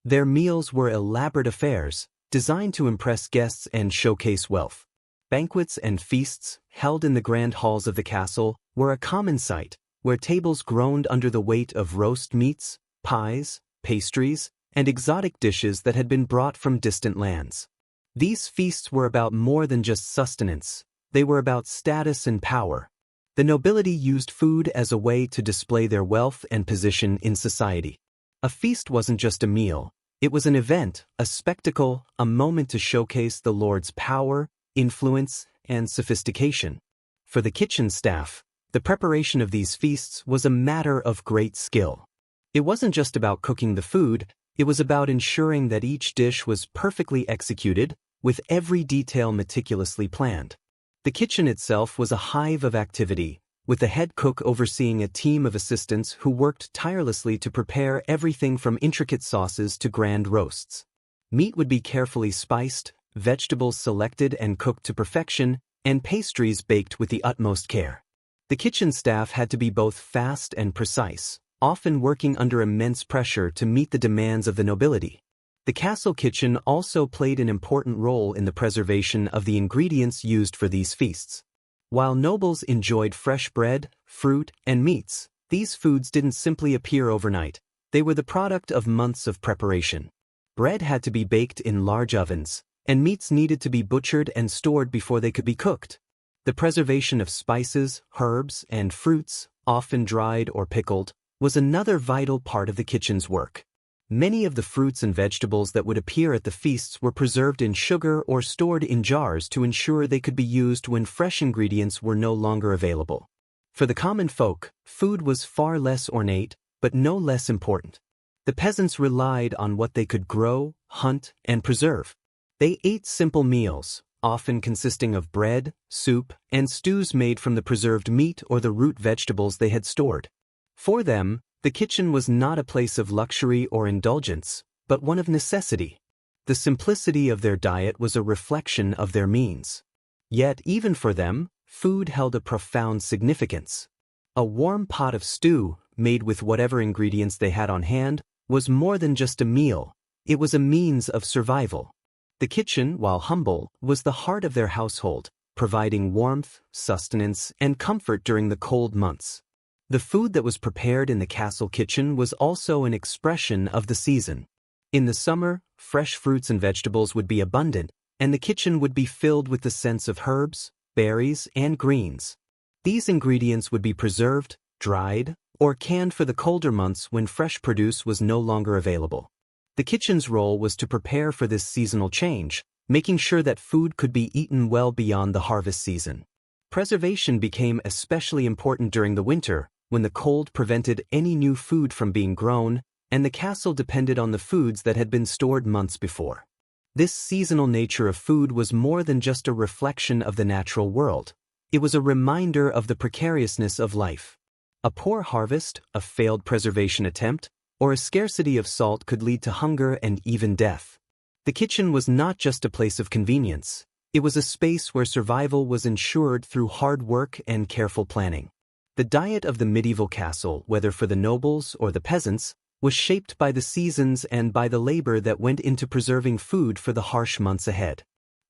A: Their meals were elaborate affairs, designed to impress guests and showcase wealth. Banquets and feasts, held in the grand halls of the castle, were a common sight, where tables groaned under the weight of roast meats, pies, pastries, and exotic dishes that had been brought from distant lands. These feasts were about more than just sustenance, they were about status and power. The nobility used food as a way to display their wealth and position in society. A feast wasn't just a meal, it was an event, a spectacle, a moment to showcase the lord's power, influence, and sophistication. For the kitchen staff, the preparation of these feasts was a matter of great skill. It wasn't just about cooking the food, it was about ensuring that each dish was perfectly executed, with every detail meticulously planned. The kitchen itself was a hive of activity, with the head cook overseeing a team of assistants who worked tirelessly to prepare everything from intricate sauces to grand roasts. Meat would be carefully spiced, vegetables selected and cooked to perfection, and pastries baked with the utmost care. The kitchen staff had to be both fast and precise, often working under immense pressure to meet the demands of the nobility. The castle kitchen also played an important role in the preservation of the ingredients used for these feasts. While nobles enjoyed fresh bread, fruit, and meats, these foods didn't simply appear overnight. They were the product of months of preparation. Bread had to be baked in large ovens, and meats needed to be butchered and stored before they could be cooked. The preservation of spices, herbs, and fruits, often dried or pickled, was another vital part of the kitchen's work. Many of the fruits and vegetables that would appear at the feasts were preserved in sugar or stored in jars to ensure they could be used when fresh ingredients were no longer available. For the common folk, food was far less ornate, but no less important. The peasants relied on what they could grow, hunt, and preserve. They ate simple meals, often consisting of bread, soup, and stews made from the preserved meat or the root vegetables they had stored. For them, the kitchen was not a place of luxury or indulgence, but one of necessity. The simplicity of their diet was a reflection of their means. Yet, even for them, food held a profound significance. A warm pot of stew, made with whatever ingredients they had on hand, was more than just a meal, it was a means of survival. The kitchen, while humble, was the heart of their household, providing warmth, sustenance, and comfort during the cold months. The food that was prepared in the castle kitchen was also an expression of the season. In the summer, fresh fruits and vegetables would be abundant, and the kitchen would be filled with the scents of herbs, berries, and greens. These ingredients would be preserved, dried, or canned for the colder months when fresh produce was no longer available. The kitchen's role was to prepare for this seasonal change, making sure that food could be eaten well beyond the harvest season. Preservation became especially important during the winter, when the cold prevented any new food from being grown, and the castle depended on the foods that had been stored months before. This seasonal nature of food was more than just a reflection of the natural world. It was a reminder of the precariousness of life. A poor harvest, a failed preservation attempt, or a scarcity of salt could lead to hunger and even death. The kitchen was not just a place of convenience. It was a space where survival was ensured through hard work and careful planning. The diet of the medieval castle, whether for the nobles or the peasants, was shaped by the seasons and by the labor that went into preserving food for the harsh months ahead.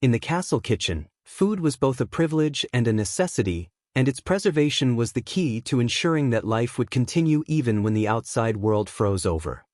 A: In the castle kitchen, food was both a privilege and a necessity, and its preservation was the key to ensuring that life would continue even when the outside world froze over.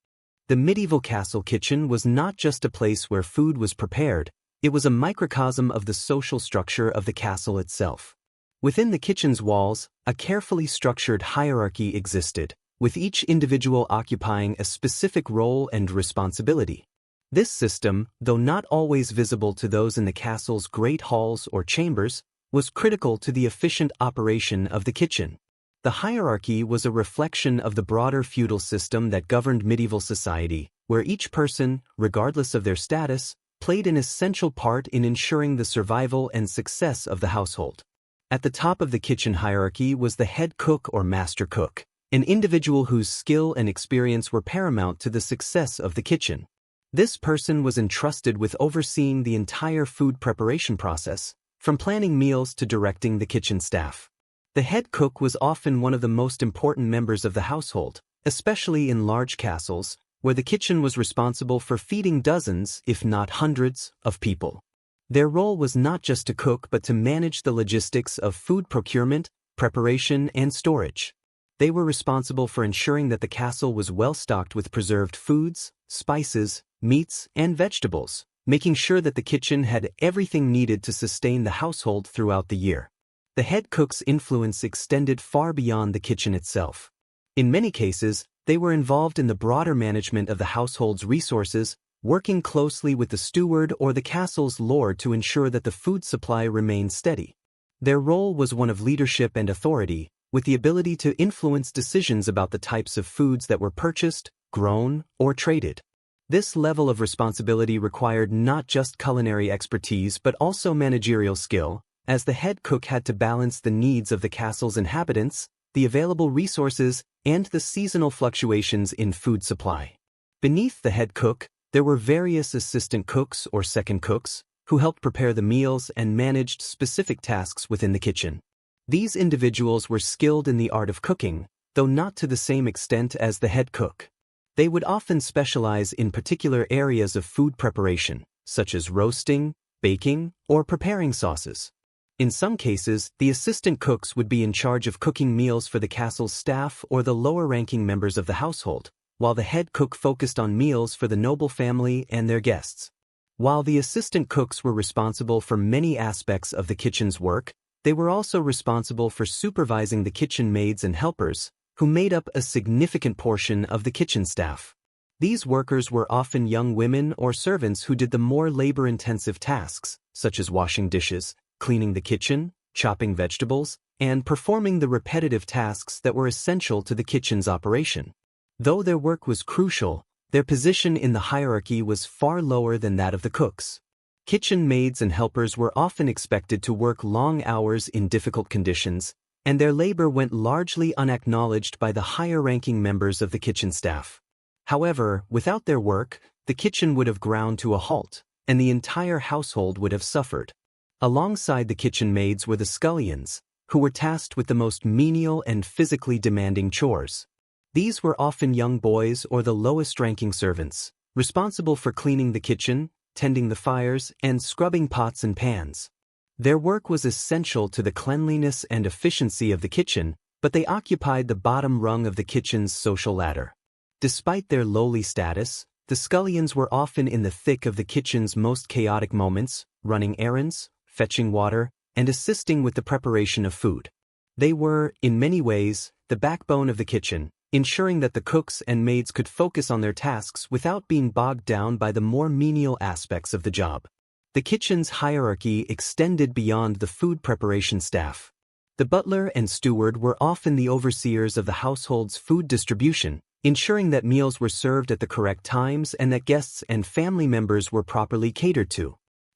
A: The medieval castle kitchen was not just a place where food was prepared, it was a microcosm of the social structure of the castle itself. Within the kitchen's walls, a carefully structured hierarchy existed, with each individual occupying a specific role and responsibility. This system, though not always visible to those in the castle's great halls or chambers, was critical to the efficient operation of the kitchen. The hierarchy was a reflection of the broader feudal system that governed medieval society, where each person, regardless of their status, played an essential part in ensuring the survival and success of the household. At the top of the kitchen hierarchy was the head cook or master cook, an individual whose skill and experience were paramount to the success of the kitchen. This person was entrusted with overseeing the entire food preparation process, from planning meals to directing the kitchen staff. The head cook was often one of the most important members of the household, especially in large castles, where the kitchen was responsible for feeding dozens, if not hundreds, of people. Their role was not just to cook but to manage the logistics of food procurement, preparation, and storage. They were responsible for ensuring that the castle was well stocked with preserved foods, spices, meats, and vegetables, making sure that the kitchen had everything needed to sustain the household throughout the year. The head cook's influence extended far beyond the kitchen itself. In many cases, they were involved in the broader management of the household's resources, working closely with the steward or the castle's lord to ensure that the food supply remained steady. Their role was one of leadership and authority, with the ability to influence decisions about the types of foods that were purchased, grown, or traded. This level of responsibility required not just culinary expertise but also managerial skill, as the head cook had to balance the needs of the castle's inhabitants, the available resources, and the seasonal fluctuations in food supply. Beneath the head cook, there were various assistant cooks or second cooks, who helped prepare the meals and managed specific tasks within the kitchen. These individuals were skilled in the art of cooking, though not to the same extent as the head cook. They would often specialize in particular areas of food preparation, such as roasting, baking, or preparing sauces. In some cases, the assistant cooks would be in charge of cooking meals for the castle's staff or the lower-ranking members of the household, while the head cook focused on meals for the noble family and their guests. While the assistant cooks were responsible for many aspects of the kitchen's work, they were also responsible for supervising the kitchen maids and helpers, who made up a significant portion of the kitchen staff. These workers were often young women or servants who did the more labor-intensive tasks, such as washing dishes, cleaning the kitchen, chopping vegetables, and performing the repetitive tasks that were essential to the kitchen's operation. Though their work was crucial, their position in the hierarchy was far lower than that of the cooks. Kitchen maids and helpers were often expected to work long hours in difficult conditions, and their labor went largely unacknowledged by the higher-ranking members of the kitchen staff. However, without their work, the kitchen would have ground to a halt, and the entire household would have suffered. Alongside the kitchen maids were the scullions, who were tasked with the most menial and physically demanding chores. These were often young boys or the lowest-ranking servants, responsible for cleaning the kitchen, tending the fires, and scrubbing pots and pans. Their work was essential to the cleanliness and efficiency of the kitchen, but they occupied the bottom rung of the kitchen's social ladder. Despite their lowly status, the scullions were often in the thick of the kitchen's most chaotic moments, running errands, fetching water, and assisting with the preparation of food. They were, in many ways, the backbone of the kitchen, ensuring that the cooks and maids could focus on their tasks without being bogged down by the more menial aspects of the job. The kitchen's hierarchy extended beyond the food preparation staff. The butler and steward were often the overseers of the household's food distribution, ensuring that meals were served at the correct times and that guests and family members were properly catered to.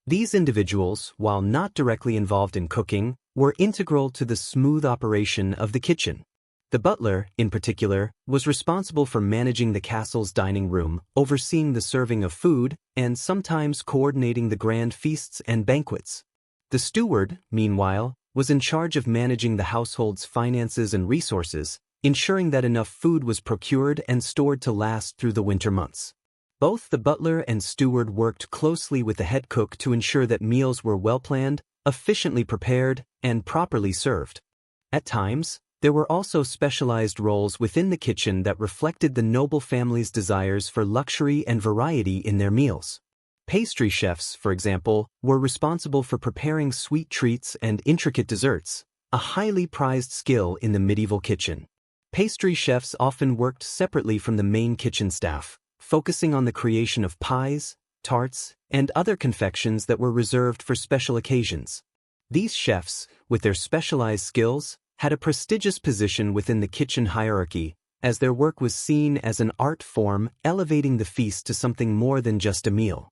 A: These individuals, while not directly involved in cooking, were integral to the smooth operation of the kitchen. The butler, in particular, was responsible for managing the castle's dining room, overseeing the serving of food, and sometimes coordinating the grand feasts and banquets. The steward, meanwhile, was in charge of managing the household's finances and resources, ensuring that enough food was procured and stored to last through the winter months. Both the butler and steward worked closely with the head cook to ensure that meals were well-planned, efficiently prepared, and properly served. At times, there were also specialized roles within the kitchen that reflected the noble family's desires for luxury and variety in their meals. Pastry chefs, for example, were responsible for preparing sweet treats and intricate desserts, a highly prized skill in the medieval kitchen. Pastry chefs often worked separately from the main kitchen staff, focusing on the creation of pies, tarts, and other confections that were reserved for special occasions. These chefs, with their specialized skills, had a prestigious position within the kitchen hierarchy, as their work was seen as an art form elevating the feast to something more than just a meal.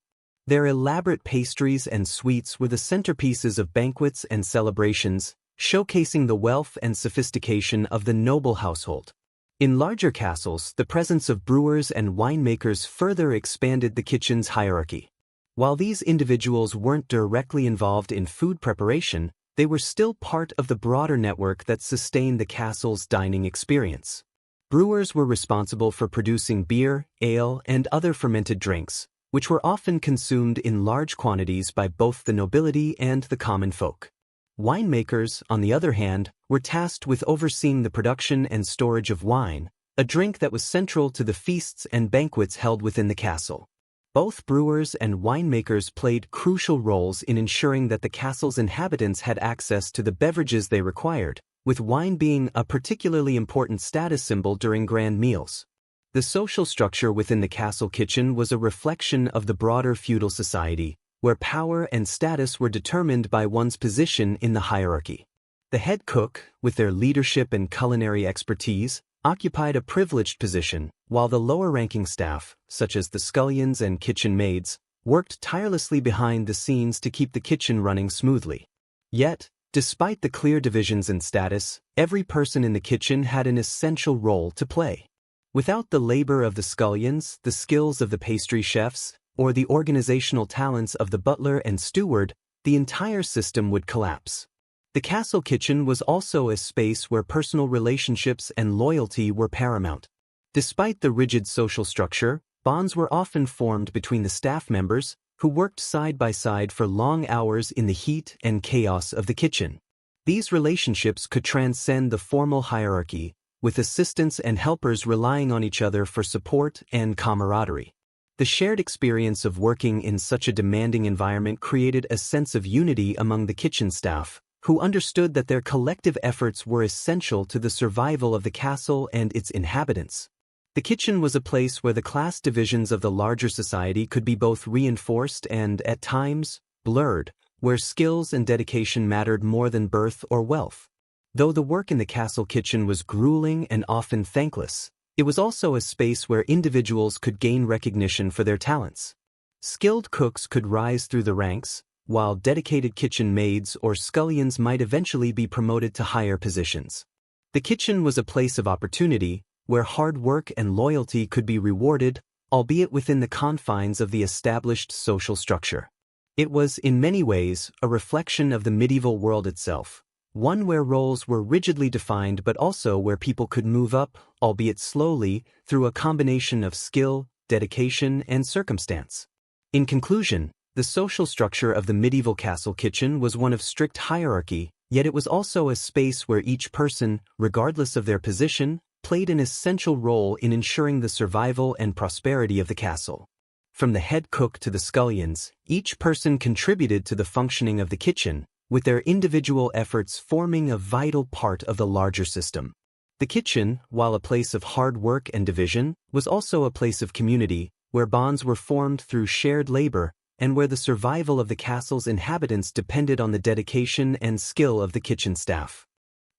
A: Their elaborate pastries and sweets were the centerpieces of banquets and celebrations, showcasing the wealth and sophistication of the noble household. In larger castles, the presence of brewers and winemakers further expanded the kitchen's hierarchy. While these individuals weren't directly involved in food preparation, they were still part of the broader network that sustained the castle's dining experience. Brewers were responsible for producing beer, ale, and other fermented drinks, which were often consumed in large quantities by both the nobility and the common folk. Winemakers, on the other hand, were tasked with overseeing the production and storage of wine, a drink that was central to the feasts and banquets held within the castle. Both brewers and winemakers played crucial roles in ensuring that the castle's inhabitants had access to the beverages they required, with wine being a particularly important status symbol during grand meals. The social structure within the castle kitchen was a reflection of the broader feudal society, where power and status were determined by one's position in the hierarchy. The head cook, with their leadership and culinary expertise, occupied a privileged position, while the lower-ranking staff, such as the scullions and kitchen maids, worked tirelessly behind the scenes to keep the kitchen running smoothly. Yet, despite the clear divisions in status, every person in the kitchen had an essential role to play. Without the labor of the scullions, the skills of the pastry chefs, or the organizational talents of the butler and steward, the entire system would collapse. The castle kitchen was also a space where personal relationships and loyalty were paramount. Despite the rigid social structure, bonds were often formed between the staff members, who worked side by side for long hours in the heat and chaos of the kitchen. These relationships could transcend the formal hierarchy, with assistants and helpers relying on each other for support and camaraderie. The shared experience of working in such a demanding environment created a sense of unity among the kitchen staff, who understood that their collective efforts were essential to the survival of the castle and its inhabitants. The kitchen was a place where the class divisions of the larger society could be both reinforced and, at times, blurred, where skills and dedication mattered more than birth or wealth. Though the work in the castle kitchen was grueling and often thankless, it was also a space where individuals could gain recognition for their talents. Skilled cooks could rise through the ranks, while dedicated kitchen maids or scullions might eventually be promoted to higher positions. The kitchen was a place of opportunity, where hard work and loyalty could be rewarded, albeit within the confines of the established social structure. It was, in many ways, a reflection of the medieval world itself, one where roles were rigidly defined but also where people could move up, albeit slowly, through a combination of skill, dedication, and circumstance. In conclusion, the social structure of the medieval castle kitchen was one of strict hierarchy, yet it was also a space where each person, regardless of their position, played an essential role in ensuring the survival and prosperity of the castle. From the head cook to the scullions, each person contributed to the functioning of the kitchen, with their individual efforts forming a vital part of the larger system. The kitchen, while a place of hard work and division, was also a place of community, where bonds were formed through shared labor, and where the survival of the castle's inhabitants depended on the dedication and skill of the kitchen staff.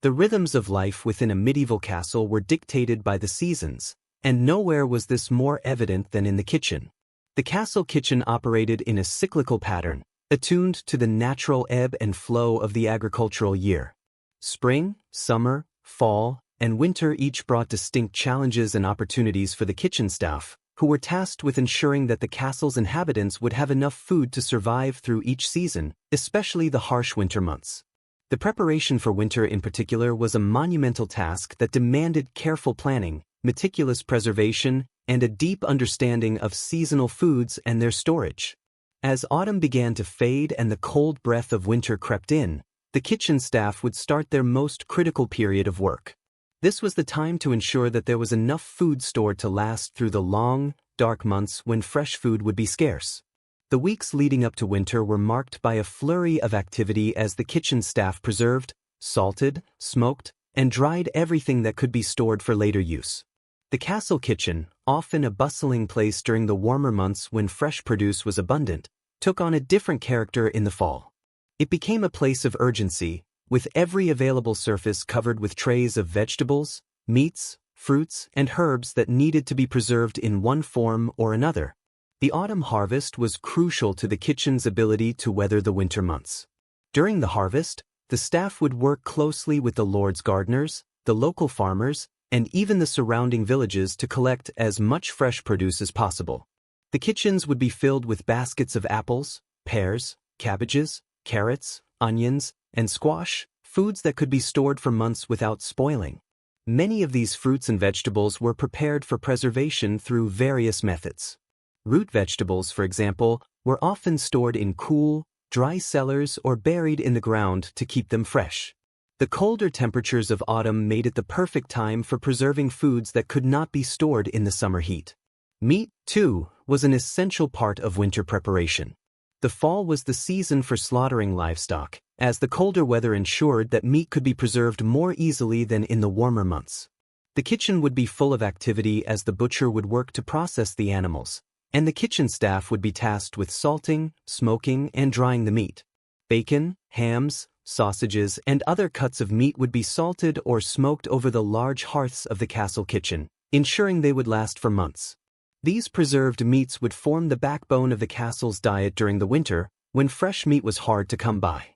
A: The rhythms of life within a medieval castle were dictated by the seasons, and nowhere was this more evident than in the kitchen. The castle kitchen operated in a cyclical pattern, attuned to the natural ebb and flow of the agricultural year. Spring, summer, fall, and winter each brought distinct challenges and opportunities for the kitchen staff, who were tasked with ensuring that the castle's inhabitants would have enough food to survive through each season, especially the harsh winter months. The preparation for winter in particular was a monumental task that demanded careful planning, meticulous preservation, and a deep understanding of seasonal foods and their storage. As autumn began to fade and the cold breath of winter crept in, the kitchen staff would start their most critical period of work. This was the time to ensure that there was enough food stored to last through the long, dark months when fresh food would be scarce. The weeks leading up to winter were marked by a flurry of activity as the kitchen staff preserved, salted, smoked, and dried everything that could be stored for later use. The castle kitchen, often a bustling place during the warmer months when fresh produce was abundant, took on a different character in the fall. It became a place of urgency, with every available surface covered with trays of vegetables, meats, fruits, and herbs that needed to be preserved in one form or another. The autumn harvest was crucial to the kitchen's ability to weather the winter months. During the harvest, the staff would work closely with the lord's gardeners, the local farmers, and even the surrounding villages to collect as much fresh produce as possible. The kitchens would be filled with baskets of apples, pears, cabbages, carrots, onions, and squash, foods that could be stored for months without spoiling. Many of these fruits and vegetables were prepared for preservation through various methods. Root vegetables, for example, were often stored in cool, dry cellars or buried in the ground to keep them fresh. The colder temperatures of autumn made it the perfect time for preserving foods that could not be stored in the summer heat. Meat, too, was an essential part of winter preparation. The fall was the season for slaughtering livestock, as the colder weather ensured that meat could be preserved more easily than in the warmer months. The kitchen would be full of activity as the butcher would work to process the animals, and the kitchen staff would be tasked with salting, smoking, and drying the meat. Bacon, hams, sausages, and other cuts of meat would be salted or smoked over the large hearths of the castle kitchen, ensuring they would last for months. These preserved meats would form the backbone of the castle's diet during the winter, when fresh meat was hard to come by.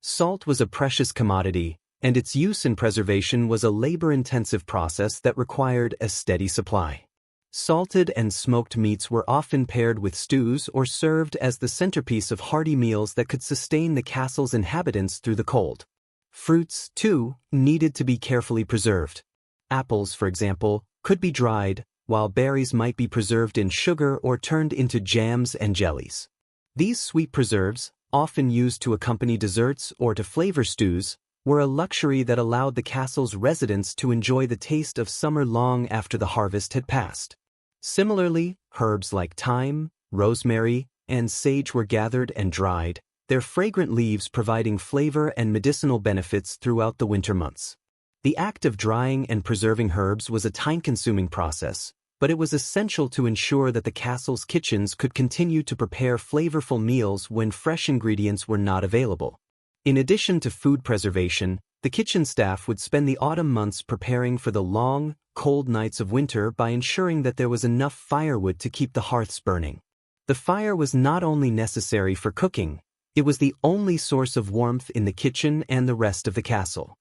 A: Salt was a precious commodity, and its use in preservation was a labor-intensive process that required a steady supply. Salted and smoked meats were often paired with stews or served as the centerpiece of hearty meals that could sustain the castle's inhabitants through the cold. Fruits, too, needed to be carefully preserved. Apples, for example, could be dried, while berries might be preserved in sugar or turned into jams and jellies. These sweet preserves, often used to accompany desserts or to flavor stews, were a luxury that allowed the castle's residents to enjoy the taste of summer long after the harvest had passed. Similarly, herbs like thyme, rosemary, and sage were gathered and dried, their fragrant leaves providing flavor and medicinal benefits throughout the winter months. The act of drying and preserving herbs was a time-consuming process, but it was essential to ensure that the castle's kitchens could continue to prepare flavorful meals when fresh ingredients were not available. In addition to food preservation, the kitchen staff would spend the autumn months preparing for the long, cold nights of winter by ensuring that there was enough firewood to keep the hearths burning. The fire was not only necessary for cooking, it was the only source of warmth in the kitchen and the rest of the castle.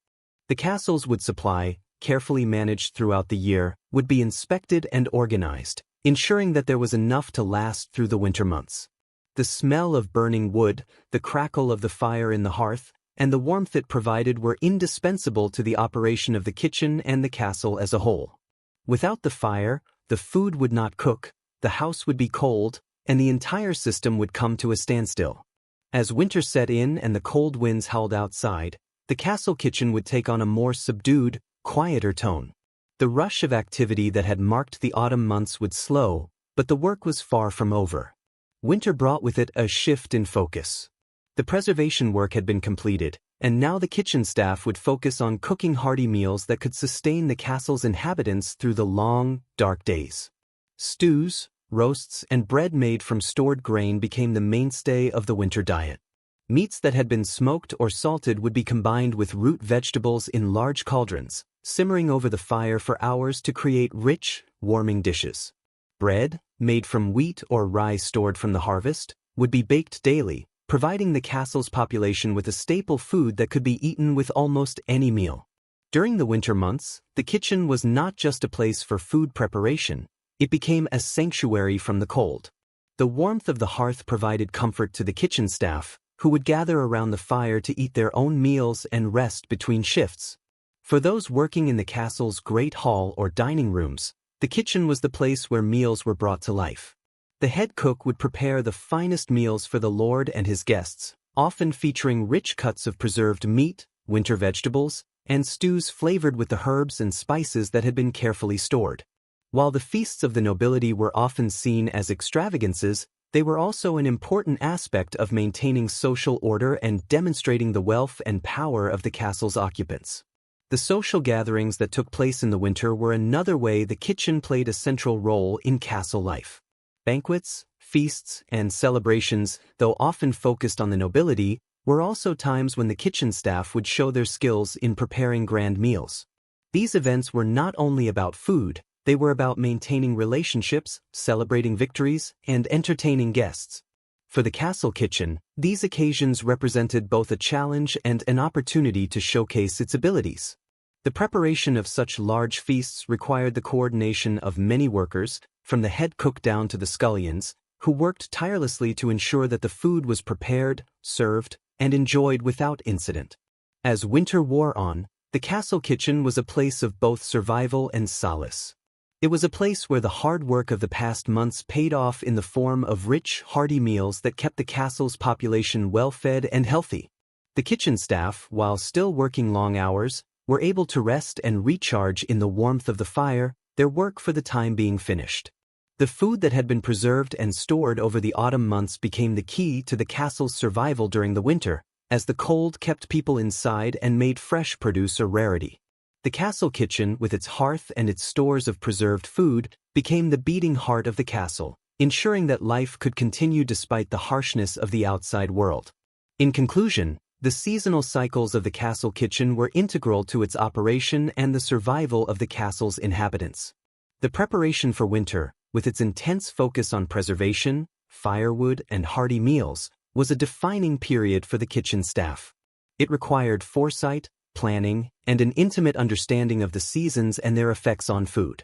A: The castle's wood supply, carefully managed throughout the year, would be inspected and organized, ensuring that there was enough to last through the winter months. The smell of burning wood, the crackle of the fire in the hearth, and the warmth it provided were indispensable to the operation of the kitchen and the castle as a whole. Without the fire, the food would not cook, the house would be cold, and the entire system would come to a standstill. As winter set in and the cold winds howled outside, the castle kitchen would take on a more subdued, quieter tone. The rush of activity that had marked the autumn months would slow, but the work was far from over. Winter brought with it a shift in focus. The preservation work had been completed, and now the kitchen staff would focus on cooking hearty meals that could sustain the castle's inhabitants through the long, dark days. Stews, roasts, and bread made from stored grain became the mainstay of the winter diet. Meats that had been smoked or salted would be combined with root vegetables in large cauldrons, simmering over the fire for hours to create rich, warming dishes. Bread, made from wheat or rye stored from the harvest, would be baked daily, providing the castle's population with a staple food that could be eaten with almost any meal. During the winter months, the kitchen was not just a place for food preparation, it became a sanctuary from the cold. The warmth of the hearth provided comfort to the kitchen staff, who would gather around the fire to eat their own meals and rest between shifts. For those working in the castle's great hall or dining rooms, the kitchen was the place where meals were brought to life. The head cook would prepare the finest meals for the lord and his guests, often featuring rich cuts of preserved meat, winter vegetables, and stews flavored with the herbs and spices that had been carefully stored. While the feasts of the nobility were often seen as extravagances, they were also an important aspect of maintaining social order and demonstrating the wealth and power of the castle's occupants. The social gatherings that took place in the winter were another way the kitchen played a central role in castle life. Banquets, feasts, and celebrations, though often focused on the nobility, were also times when the kitchen staff would show their skills in preparing grand meals. These events were not only about food, They were about maintaining relationships, celebrating victories, and entertaining guests. For the castle kitchen, these occasions represented both a challenge and an opportunity to showcase its abilities. The preparation of such large feasts required the coordination of many workers, from the head cook down to the scullions, who worked tirelessly to ensure that the food was prepared, served, and enjoyed without incident. As winter wore on, the castle kitchen was a place of both survival and solace. It was a place where the hard work of the past months paid off in the form of rich, hearty meals that kept the castle's population well-fed and healthy. The kitchen staff, while still working long hours, were able to rest and recharge in the warmth of the fire, their work for the time being finished. The food that had been preserved and stored over the autumn months became the key to the castle's survival during the winter, as the cold kept people inside and made fresh produce a rarity. The castle kitchen, with its hearth and its stores of preserved food, became the beating heart of the castle, ensuring that life could continue despite the harshness of the outside world. In conclusion, the seasonal cycles of the castle kitchen were integral to its operation and the survival of the castle's inhabitants. The preparation for winter, with its intense focus on preservation, firewood, and hearty meals, was a defining period for the kitchen staff. It required foresight, planning, and an intimate understanding of the seasons and their effects on food.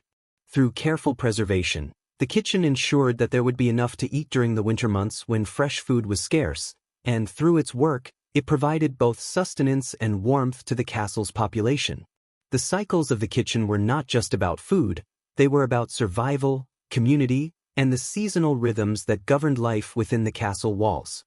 A: Through careful preservation, the kitchen ensured that there would be enough to eat during the winter months when fresh food was scarce, and through its work, it provided both sustenance and warmth to the castle's population. The cycles of the kitchen were not just about food, they were about survival, community, and the seasonal rhythms that governed life within the castle walls.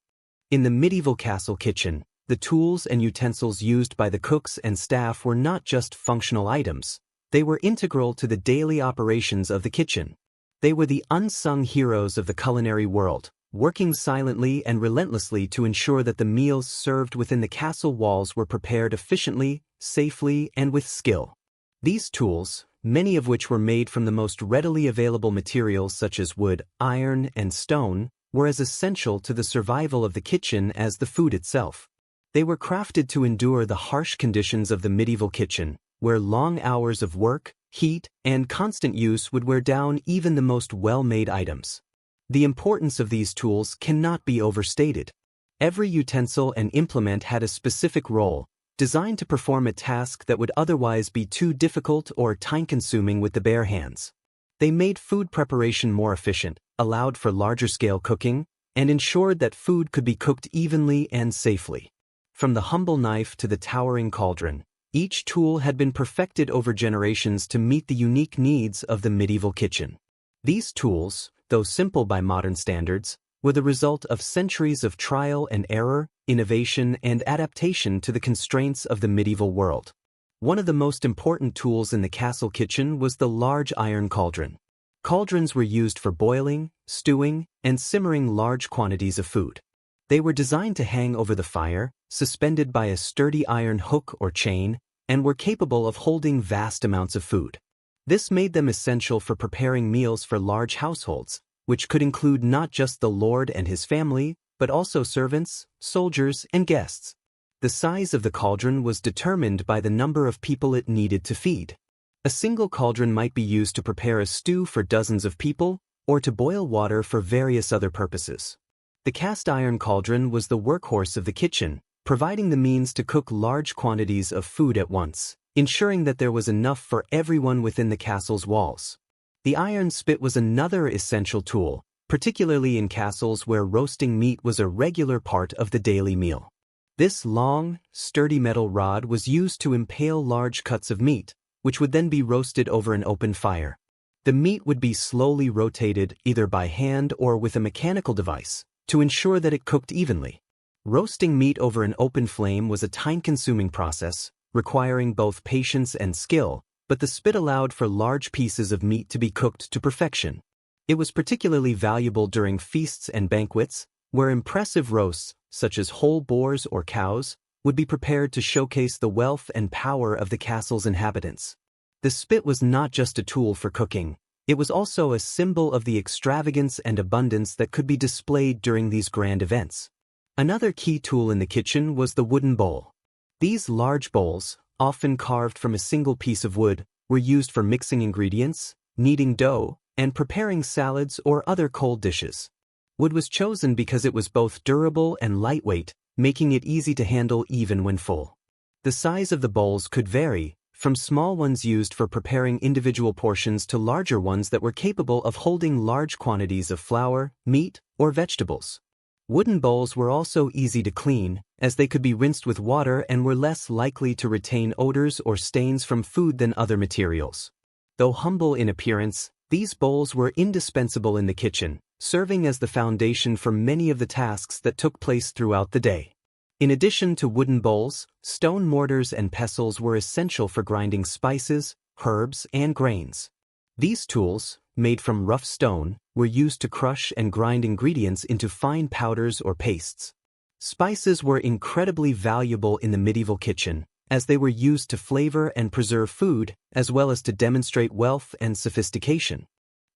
A: In the medieval castle kitchen, the tools and utensils used by the cooks and staff were not just functional items, they were integral to the daily operations of the kitchen. They were the unsung heroes of the culinary world, working silently and relentlessly to ensure that the meals served within the castle walls were prepared efficiently, safely, and with skill. These tools, many of which were made from the most readily available materials such as wood, iron, and stone, were as essential to the survival of the kitchen as the food itself. They were crafted to endure the harsh conditions of the medieval kitchen, where long hours of work, heat, and constant use would wear down even the most well-made items. The importance of these tools cannot be overstated. Every utensil and implement had a specific role, designed to perform a task that would otherwise be too difficult or time-consuming with the bare hands. They made food preparation more efficient, allowed for larger-scale cooking, and ensured that food could be cooked evenly and safely. From the humble knife to the towering cauldron, each tool had been perfected over generations to meet the unique needs of the medieval kitchen. These tools, though simple by modern standards, were the result of centuries of trial and error, innovation, and adaptation to the constraints of the medieval world. One of the most important tools in the castle kitchen was the large iron cauldron. Cauldrons were used for boiling, stewing, and simmering large quantities of food. They were designed to hang over the fire, suspended by a sturdy iron hook or chain, and were capable of holding vast amounts of food. This made them essential for preparing meals for large households, which could include not just the lord and his family, but also servants, soldiers, and guests. The size of the cauldron was determined by the number of people it needed to feed. A single cauldron might be used to prepare a stew for dozens of people, or to boil water for various other purposes. The cast iron cauldron was the workhorse of the kitchen, providing the means to cook large quantities of food at once, ensuring that there was enough for everyone within the castle's walls. The iron spit was another essential tool, particularly in castles where roasting meat was a regular part of the daily meal. This long, sturdy metal rod was used to impale large cuts of meat, which would then be roasted over an open fire. The meat would be slowly rotated either by hand or with a mechanical device, to ensure that it cooked evenly. Roasting meat over an open flame was a time-consuming process, requiring both patience and skill, but the spit allowed for large pieces of meat to be cooked to perfection. It was particularly valuable during feasts and banquets, where impressive roasts, such as whole boars or cows, would be prepared to showcase the wealth and power of the castle's inhabitants. The spit was not just a tool for cooking, it was also a symbol of the extravagance and abundance that could be displayed during these grand events. Another key tool in the kitchen was the wooden bowl. These large bowls, often carved from a single piece of wood, were used for mixing ingredients, kneading dough, and preparing salads or other cold dishes. Wood was chosen because it was both durable and lightweight, making it easy to handle even when full. The size of the bowls could vary, from small ones used for preparing individual portions to larger ones that were capable of holding large quantities of flour, meat, or vegetables. Wooden bowls were also easy to clean, as they could be rinsed with water and were less likely to retain odors or stains from food than other materials. Though humble in appearance, these bowls were indispensable in the kitchen, serving as the foundation for many of the tasks that took place throughout the day. In addition to wooden bowls, stone mortars and pestles were essential for grinding spices, herbs, and grains. These tools, made from rough stone, were used to crush and grind ingredients into fine powders or pastes. Spices were incredibly valuable in the medieval kitchen, as they were used to flavor and preserve food, as well as to demonstrate wealth and sophistication.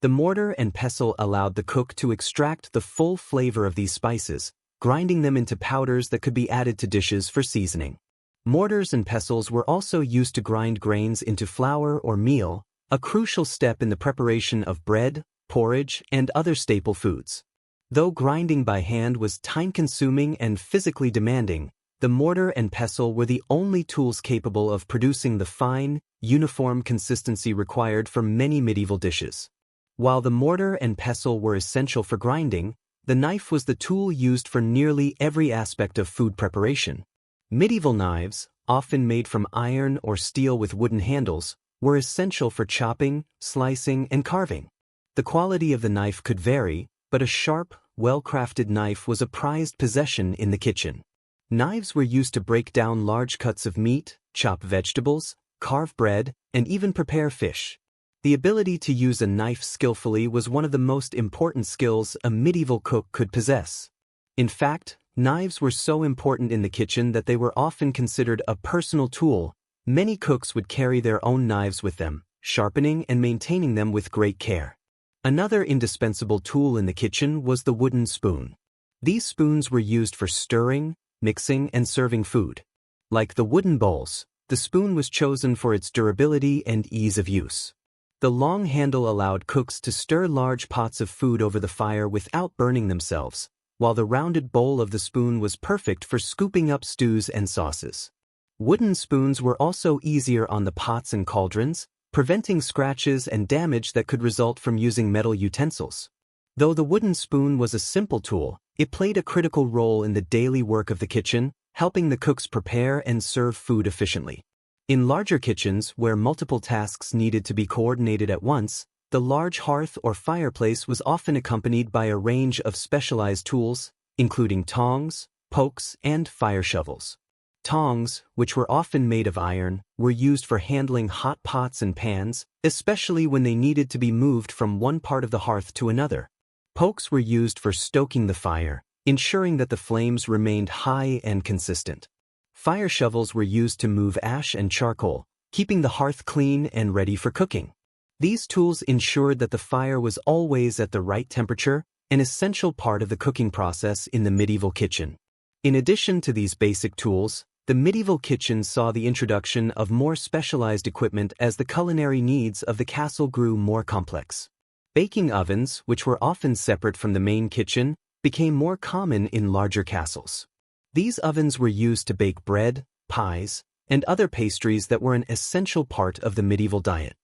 A: The mortar and pestle allowed the cook to extract the full flavor of these spices, grinding them into powders that could be added to dishes for seasoning. Mortars and pestles were also used to grind grains into flour or meal, a crucial step in the preparation of bread, porridge, and other staple foods. Though grinding by hand was time-consuming and physically demanding, the mortar and pestle were the only tools capable of producing the fine, uniform consistency required for many medieval dishes. While the mortar and pestle were essential for grinding, the knife was the tool used for nearly every aspect of food preparation. Medieval knives, often made from iron or steel with wooden handles, were essential for chopping, slicing, and carving. The quality of the knife could vary, but a sharp, well-crafted knife was a prized possession in the kitchen. Knives were used to break down large cuts of meat, chop vegetables, carve bread, and even prepare fish. The ability to use a knife skillfully was one of the most important skills a medieval cook could possess. In fact, knives were so important in the kitchen that they were often considered a personal tool. Many cooks would carry their own knives with them, sharpening and maintaining them with great care. Another indispensable tool in the kitchen was the wooden spoon. These spoons were used for stirring, mixing, and serving food. Like the wooden bowls, the spoon was chosen for its durability and ease of use. The long handle allowed cooks to stir large pots of food over the fire without burning themselves, while the rounded bowl of the spoon was perfect for scooping up stews and sauces. Wooden spoons were also easier on the pots and cauldrons, preventing scratches and damage that could result from using metal utensils. Though the wooden spoon was a simple tool, it played a critical role in the daily work of the kitchen, helping the cooks prepare and serve food efficiently. In larger kitchens where multiple tasks needed to be coordinated at once, the large hearth or fireplace was often accompanied by a range of specialized tools, including tongs, pokes, and fire shovels. Tongs, which were often made of iron, were used for handling hot pots and pans, especially when they needed to be moved from one part of the hearth to another. Pokes were used for stoking the fire, ensuring that the flames remained high and consistent. Fire shovels were used to move ash and charcoal, keeping the hearth clean and ready for cooking. These tools ensured that the fire was always at the right temperature, an essential part of the cooking process in the medieval kitchen. In addition to these basic tools, the medieval kitchen saw the introduction of more specialized equipment as the culinary needs of the castle grew more complex. Baking ovens, which were often separate from the main kitchen, became more common in larger castles. These ovens were used to bake bread, pies, and other pastries that were an essential part of the medieval diet.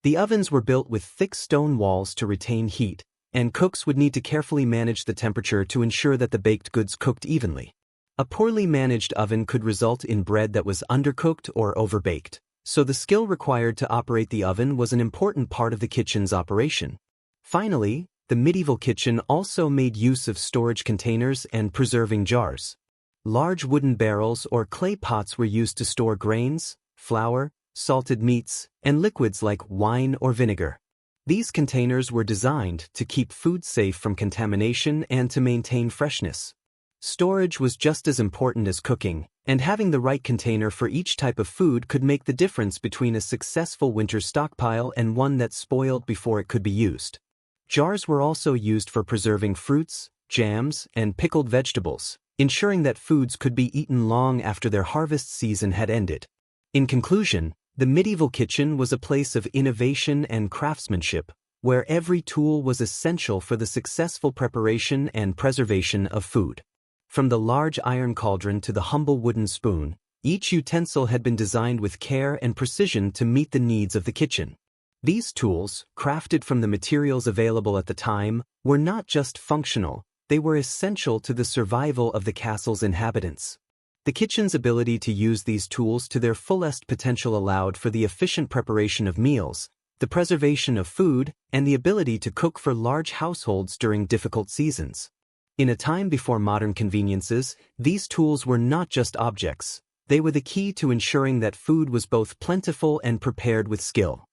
A: The ovens were built with thick stone walls to retain heat, and cooks would need to carefully manage the temperature to ensure that the baked goods cooked evenly. A poorly managed oven could result in bread that was undercooked or overbaked, so the skill required to operate the oven was an important part of the kitchen's operation. Finally, the medieval kitchen also made use of storage containers and preserving jars. Large wooden barrels or clay pots were used to store grains, flour, salted meats, and liquids like wine or vinegar. These containers were designed to keep food safe from contamination and to maintain freshness. Storage was just as important as cooking, and having the right container for each type of food could make the difference between a successful winter stockpile and one that spoiled before it could be used. Jars were also used for preserving fruits, jams, and pickled vegetables, ensuring that foods could be eaten long after their harvest season had ended. In conclusion, The medieval kitchen was a place of innovation and craftsmanship, where every tool was essential for the successful preparation and preservation of food. From the large iron cauldron to the humble wooden spoon, each utensil had been designed with care and precision to meet the needs of the kitchen. These tools, crafted from the materials available at the time, were not just functional, they were essential to the survival of the castle's inhabitants. The kitchen's ability to use these tools to their fullest potential allowed for the efficient preparation of meals, the preservation of food, and the ability to cook for large households during difficult seasons. In a time before modern conveniences, these tools were not just objects, they were the key to ensuring that food was both plentiful and prepared with skill.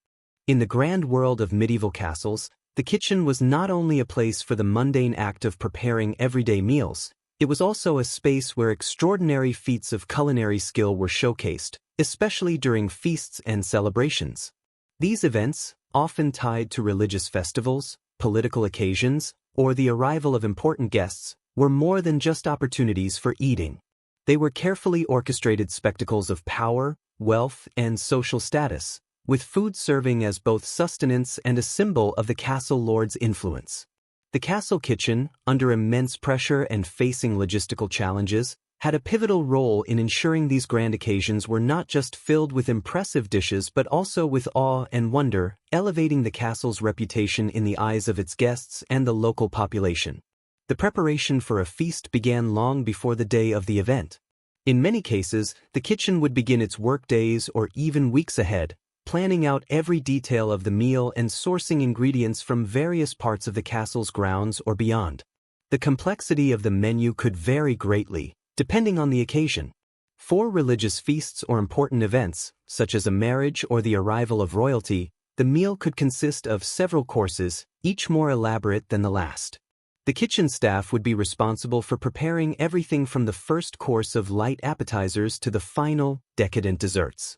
A: In the grand world of medieval castles, the kitchen was not only a place for the mundane act of preparing everyday meals, it was also a space where extraordinary feats of culinary skill were showcased, especially during feasts and celebrations. These events, often tied to religious festivals, political occasions, or the arrival of important guests, were more than just opportunities for eating. They were carefully orchestrated spectacles of power, wealth, and social status, with food serving as both sustenance and a symbol of the castle lord's influence. The castle kitchen, under immense pressure and facing logistical challenges, had a pivotal role in ensuring these grand occasions were not just filled with impressive dishes but also with awe and wonder, elevating the castle's reputation in the eyes of its guests and the local population. The preparation for a feast began long before the day of the event. In many cases, the kitchen would begin its work days or even weeks ahead, planning out every detail of the meal and sourcing ingredients from various parts of the castle's grounds or beyond. The complexity of the menu could vary greatly, depending on the occasion. For religious feasts or important events, such as a marriage or the arrival of royalty, the meal could consist of several courses, each more elaborate than the last. The kitchen staff would be responsible for preparing everything from the first course of light appetizers to the final, decadent desserts.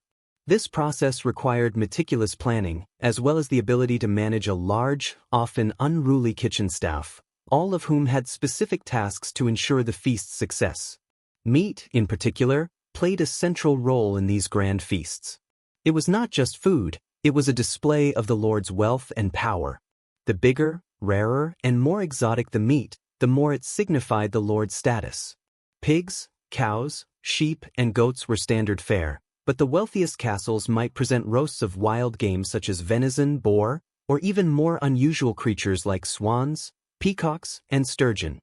A: This process required meticulous planning, as well as the ability to manage a large, often unruly kitchen staff, all of whom had specific tasks to ensure the feast's success. Meat, in particular, played a central role in these grand feasts. It was not just food, it was a display of the Lord's wealth and power. The bigger, rarer, and more exotic the meat, the more it signified the Lord's status. Pigs, cows, sheep, and goats were standard fare, but the wealthiest castles might present roasts of wild game such as venison, boar, or even more unusual creatures like swans, peacocks, and sturgeon.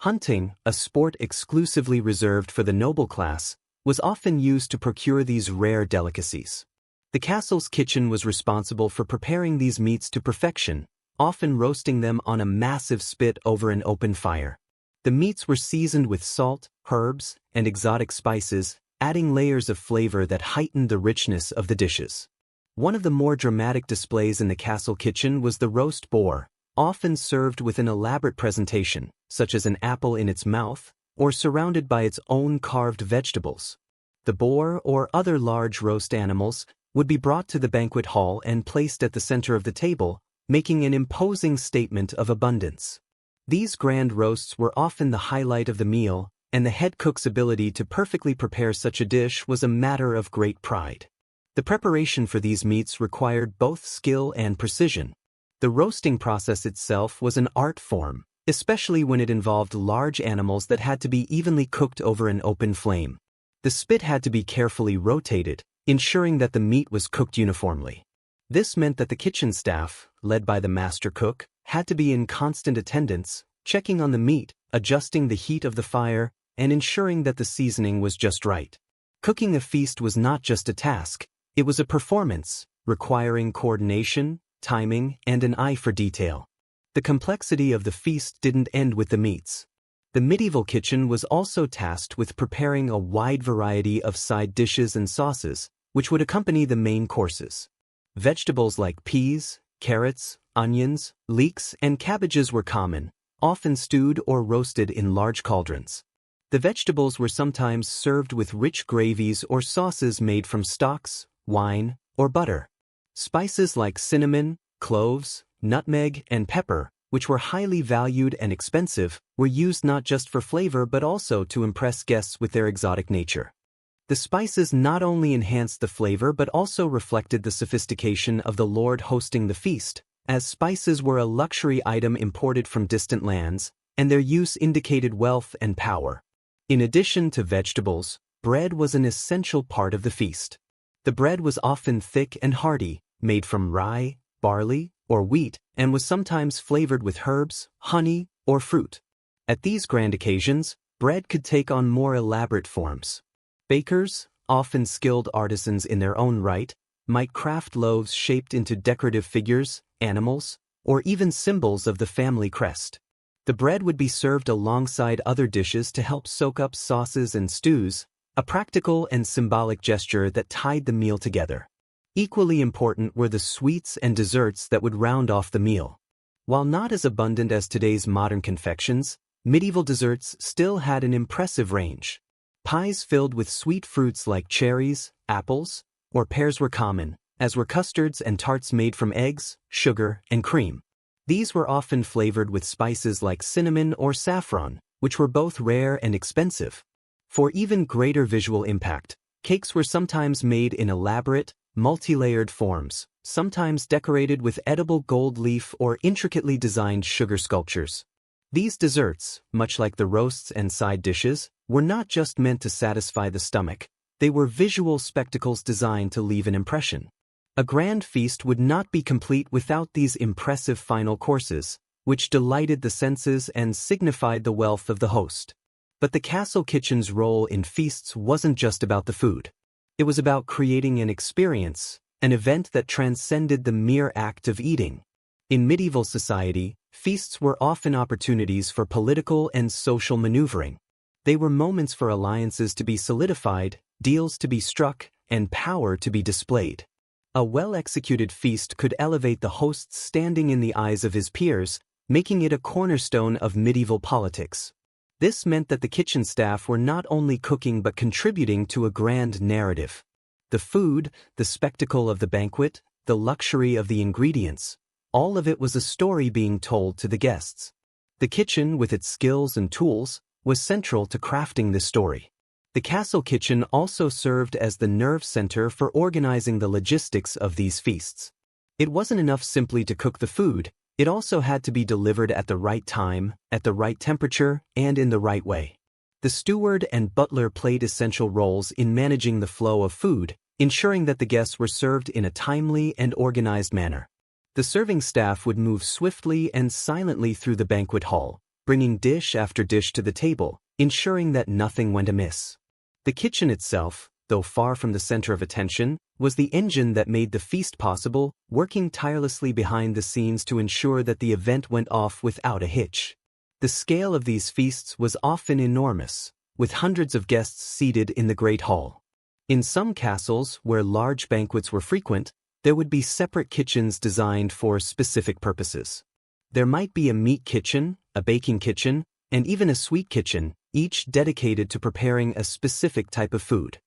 A: Hunting, a sport exclusively reserved for the noble class, was often used to procure these rare delicacies. The castle's kitchen was responsible for preparing these meats to perfection, often roasting them on a massive spit over an open fire. The meats were seasoned with salt, herbs, and exotic spices, adding layers of flavor that heightened the richness of the dishes. One of the more dramatic displays in the castle kitchen was the roast boar, often served with an elaborate presentation, such as an apple in its mouth, or surrounded by its own carved vegetables. The boar or other large roast animals would be brought to the banquet hall and placed at the center of the table, making an imposing statement of abundance. These grand roasts were often the highlight of the meal, and the head cook's ability to perfectly prepare such a dish was a matter of great pride. The preparation for these meats required both skill and precision. The roasting process itself was an art form, especially when it involved large animals that had to be evenly cooked over an open flame. The spit had to be carefully rotated, ensuring that the meat was cooked uniformly. This meant that the kitchen staff, led by the master cook, had to be in constant attendance, checking on the meat, adjusting the heat of the fire, and ensuring that the seasoning was just right. Cooking a feast was not just a task, it was a performance, requiring coordination, timing, and an eye for detail. The complexity of the feast didn't end with the meats. The medieval kitchen was also tasked with preparing a wide variety of side dishes and sauces, which would accompany the main courses. Vegetables like peas, carrots, onions, leeks, and cabbages were common, often stewed or roasted in large cauldrons. The vegetables were sometimes served with rich gravies or sauces made from stocks, wine, or butter. Spices like cinnamon, cloves, nutmeg, and pepper, which were highly valued and expensive, were used not just for flavor but also to impress guests with their exotic nature. The spices not only enhanced the flavor but also reflected the sophistication of the lord hosting the feast, as spices were a luxury item imported from distant lands, and their use indicated wealth and power. In addition to vegetables, bread was an essential part of the feast. The bread was often thick and hearty, made from rye, barley, or wheat, and was sometimes flavored with herbs, honey, or fruit. At these grand occasions, bread could take on more elaborate forms. Bakers, often skilled artisans in their own right, might craft loaves shaped into decorative figures, animals, or even symbols of the family crest. The bread would be served alongside other dishes to help soak up sauces and stews, a practical and symbolic gesture that tied the meal together. Equally important were the sweets and desserts that would round off the meal. While not as abundant as today's modern confections, medieval desserts still had an impressive range. Pies filled with sweet fruits like cherries, apples, or pears were common, as were custards and tarts made from eggs, sugar, and cream. These were often flavored with spices like cinnamon or saffron, which were both rare and expensive. For even greater visual impact, cakes were sometimes made in elaborate, multi-layered forms, sometimes decorated with edible gold leaf or intricately designed sugar sculptures. These desserts, much like the roasts and side dishes, were not just meant to satisfy the stomach, they were visual spectacles designed to leave an impression. A grand feast would not be complete without these impressive final courses, which delighted the senses and signified the wealth of the host. But the castle kitchen's role in feasts wasn't just about the food. It was about creating an experience, an event that transcended the mere act of eating. In medieval society, feasts were often opportunities for political and social maneuvering. They were moments for alliances to be solidified, deals to be struck, and power to be displayed. A well-executed feast could elevate the host's standing in the eyes of his peers, making it a cornerstone of medieval politics. This meant that the kitchen staff were not only cooking but contributing to a grand narrative. The food, the spectacle of the banquet, the luxury of the ingredients, all of it was a story being told to the guests. The kitchen, with its skills and tools, was central to crafting this story. The castle kitchen also served as the nerve center for organizing the logistics of these feasts. It wasn't enough simply to cook the food, it also had to be delivered at the right time, at the right temperature, and in the right way. The steward and butler played essential roles in managing the flow of food, ensuring that the guests were served in a timely and organized manner. The serving staff would move swiftly and silently through the banquet hall, bringing dish after dish to the table, ensuring that nothing went amiss. The kitchen itself, though far from the center of attention, was the engine that made the feast possible, working tirelessly behind the scenes to ensure that the event went off without a hitch. The scale of these feasts was often enormous, with hundreds of guests seated in the great hall. In some castles, where large banquets were frequent, there would be separate kitchens designed for specific purposes. There might be a meat kitchen, a baking kitchen, and even a sweet kitchen, each dedicated to preparing a specific type of food.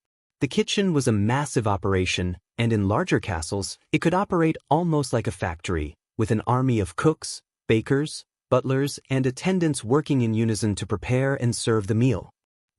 A: The kitchen was a massive operation, and in larger castles, it could operate almost like a factory, with an army of cooks, bakers, butlers, and attendants working in unison to prepare and serve the meal.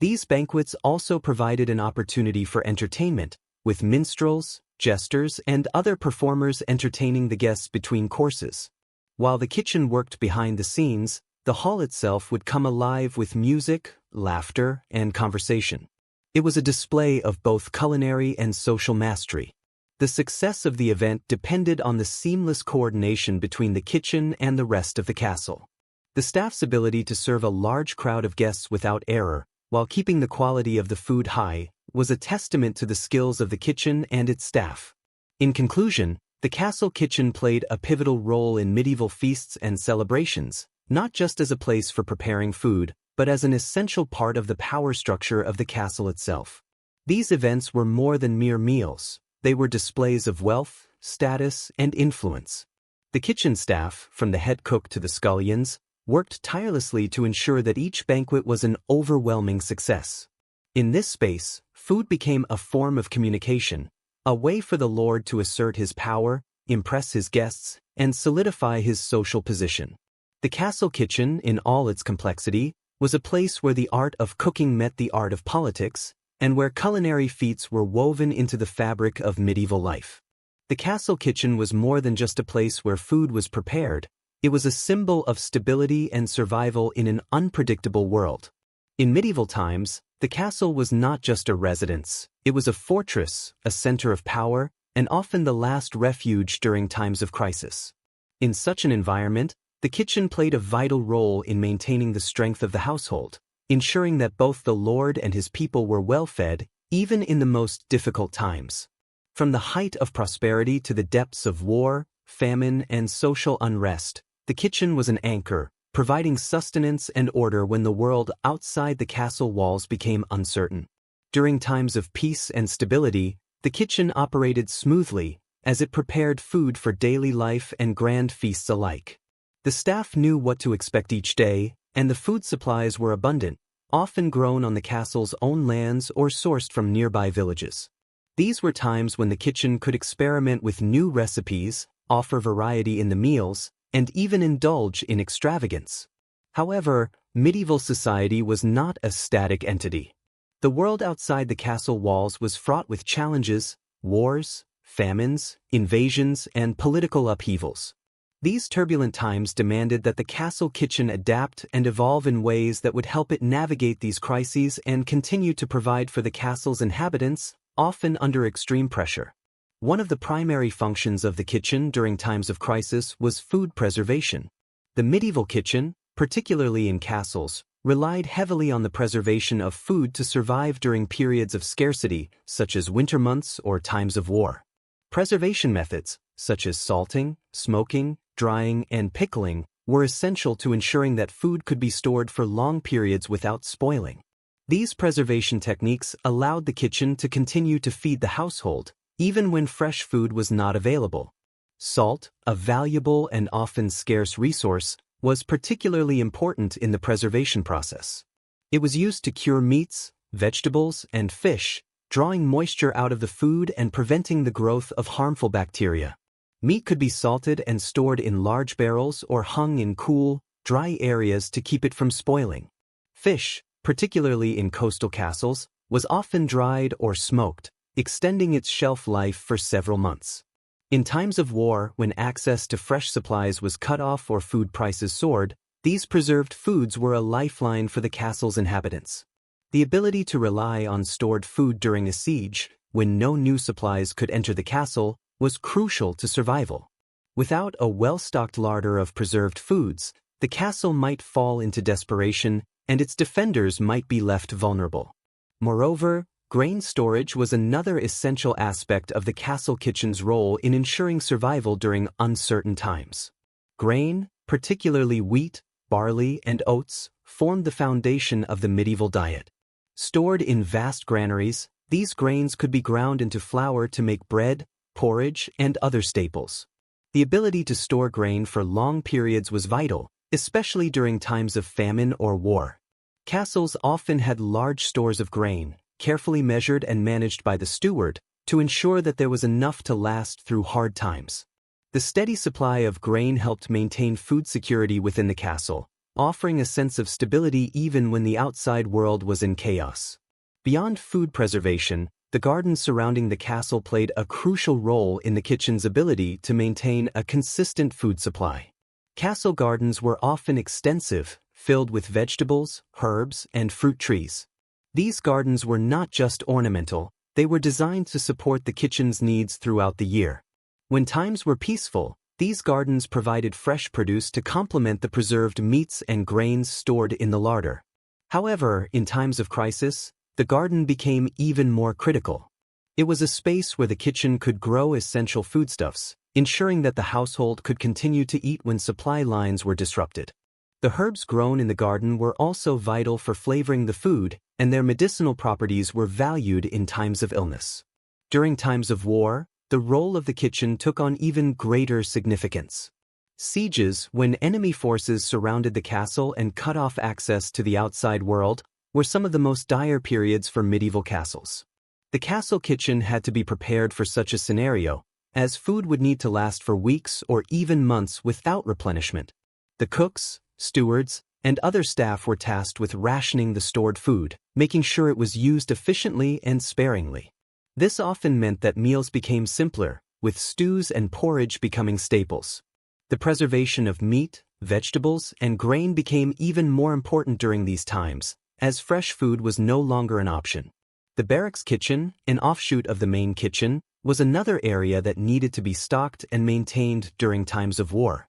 A: These banquets also provided an opportunity for entertainment, with minstrels, jesters, and other performers entertaining the guests between courses. While the kitchen worked behind the scenes, the hall itself would come alive with music, laughter, and conversation. It was a display of both culinary and social mastery. The success of the event depended on the seamless coordination between the kitchen and the rest of the castle. The staff's ability to serve a large crowd of guests without error, while keeping the quality of the food high, was a testament to the skills of the kitchen and its staff. In conclusion, the castle kitchen played a pivotal role in medieval feasts and celebrations, not just as a place for preparing food, but as an essential part of the power structure of the castle itself. These events were more than mere meals, they were displays of wealth, status, and influence. The kitchen staff, from the head cook to the scullions, worked tirelessly to ensure that each banquet was an overwhelming success. In this space, food became a form of communication, a way for the lord to assert his power, impress his guests, and solidify his social position. The castle kitchen, in all its complexity, was a place where the art of cooking met the art of politics, and where culinary feats were woven into the fabric of medieval life. The castle kitchen was more than just a place where food was prepared, it was a symbol of stability and survival in an unpredictable world. In medieval times, the castle was not just a residence, it was a fortress, a center of power, and often the last refuge during times of crisis. In such an environment, the kitchen played a vital role in maintaining the strength of the household, ensuring that both the lord and his people were well fed, even in the most difficult times. From the height of prosperity to the depths of war, famine, and social unrest, the kitchen was an anchor, providing sustenance and order when the world outside the castle walls became uncertain. During times of peace and stability, the kitchen operated smoothly, as it prepared food for daily life and grand feasts alike. The staff knew what to expect each day, and the food supplies were abundant, often grown on the castle's own lands or sourced from nearby villages. These were times when the kitchen could experiment with new recipes, offer variety in the meals, and even indulge in extravagance. However, medieval society was not a static entity. The world outside the castle walls was fraught with challenges, wars, famines, invasions, and political upheavals. These turbulent times demanded that the castle kitchen adapt and evolve in ways that would help it navigate these crises and continue to provide for the castle's inhabitants, often under extreme pressure. One of the primary functions of the kitchen during times of crisis was food preservation. The medieval kitchen, particularly in castles, relied heavily on the preservation of food to survive during periods of scarcity, such as winter months or times of war. Preservation methods, such as salting, smoking, drying, and pickling, were essential to ensuring that food could be stored for long periods without spoiling. These preservation techniques allowed the kitchen to continue to feed the household, even when fresh food was not available. Salt, a valuable and often scarce resource, was particularly important in the preservation process. It was used to cure meats, vegetables, and fish, drawing moisture out of the food and preventing the growth of harmful bacteria. Meat could be salted and stored in large barrels or hung in cool, dry areas to keep it from spoiling. Fish, particularly in coastal castles, was often dried or smoked, extending its shelf life for several months. In times of war, when access to fresh supplies was cut off or food prices soared, these preserved foods were a lifeline for the castle's inhabitants. The ability to rely on stored food during a siege, when no new supplies could enter the castle, was crucial to survival. Without a well-stocked larder of preserved foods, the castle might fall into desperation and its defenders might be left vulnerable. Moreover, grain storage was another essential aspect of the castle kitchen's role in ensuring survival during uncertain times. Grain, particularly wheat, barley, and oats, formed the foundation of the medieval diet. Stored in vast granaries, these grains could be ground into flour to make bread, porridge, and other staples. The ability to store grain for long periods was vital, especially during times of famine or war. Castles often had large stores of grain, carefully measured and managed by the steward, to ensure that there was enough to last through hard times. The steady supply of grain helped maintain food security within the castle, offering a sense of stability even when the outside world was in chaos. Beyond food preservation, the gardens surrounding the castle played a crucial role in the kitchen's ability to maintain a consistent food supply. Castle gardens were often extensive, filled with vegetables, herbs, and fruit trees. These gardens were not just ornamental, they were designed to support the kitchen's needs throughout the year. When times were peaceful, these gardens provided fresh produce to complement the preserved meats and grains stored in the larder. However, in times of crisis, the garden became even more critical. It was a space where the kitchen could grow essential foodstuffs, ensuring that the household could continue to eat when supply lines were disrupted. The herbs grown in the garden were also vital for flavoring the food, and their medicinal properties were valued in times of illness. During times of war, the role of the kitchen took on even greater significance. Sieges, when enemy forces surrounded the castle and cut off access to the outside world, were some of the most dire periods for medieval castles. The castle kitchen had to be prepared for such a scenario, as food would need to last for weeks or even months without replenishment. The cooks, stewards, and other staff were tasked with rationing the stored food, making sure it was used efficiently and sparingly. This often meant that meals became simpler, with stews and porridge becoming staples. The preservation of meat, vegetables, and grain became even more important during these times, as fresh food was no longer an option. The barracks kitchen, an offshoot of the main kitchen, was another area that needed to be stocked and maintained during times of war.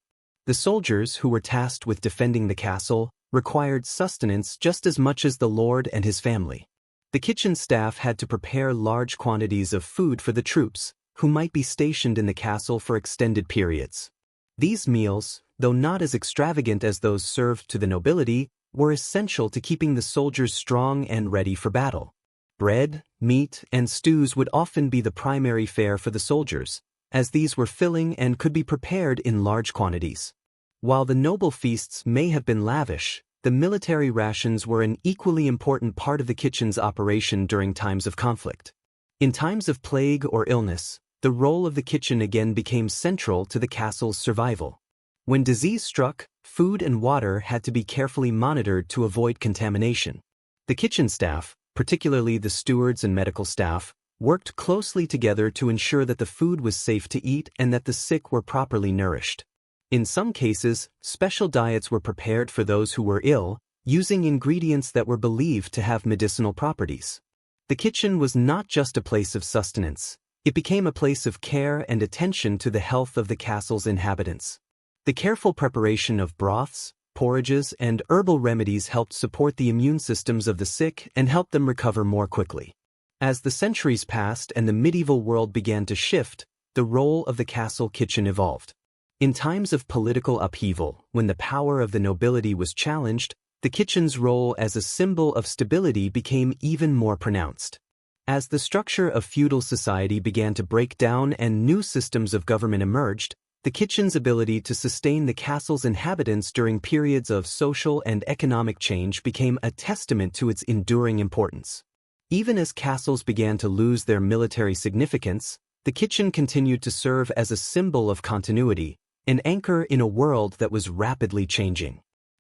A: The soldiers who were tasked with defending the castle required sustenance just as much as the lord and his family. The kitchen staff had to prepare large quantities of food for the troops, who might be stationed in the castle for extended periods. These meals, though not as extravagant as those served to the nobility, were essential to keeping the soldiers strong and ready for battle. Bread, meat, and stews would often be the primary fare for the soldiers, as these were filling and could be prepared in large quantities. While the noble feasts may have been lavish, the military rations were an equally important part of the kitchen's operation during times of conflict. In times of plague or illness, the role of the kitchen again became central to the castle's survival. When disease struck, food and water had to be carefully monitored to avoid contamination. The kitchen staff, particularly the stewards and medical staff, worked closely together to ensure that the food was safe to eat and that the sick were properly nourished. In some cases, special diets were prepared for those who were ill, using ingredients that were believed to have medicinal properties. The kitchen was not just a place of sustenance, it became a place of care and attention to the health of the castle's inhabitants. The careful preparation of broths, porridges, and herbal remedies helped support the immune systems of the sick and helped them recover more quickly. As the centuries passed and the medieval world began to shift, the role of the castle kitchen evolved. In times of political upheaval, when the power of the nobility was challenged, the kitchen's role as a symbol of stability became even more pronounced. As the structure of feudal society began to break down and new systems of government emerged, the kitchen's ability to sustain the castle's inhabitants during periods of social and economic change became a testament to its enduring importance. Even as castles began to lose their military significance, the kitchen continued to serve as a symbol of continuity, an anchor in a world that was rapidly changing.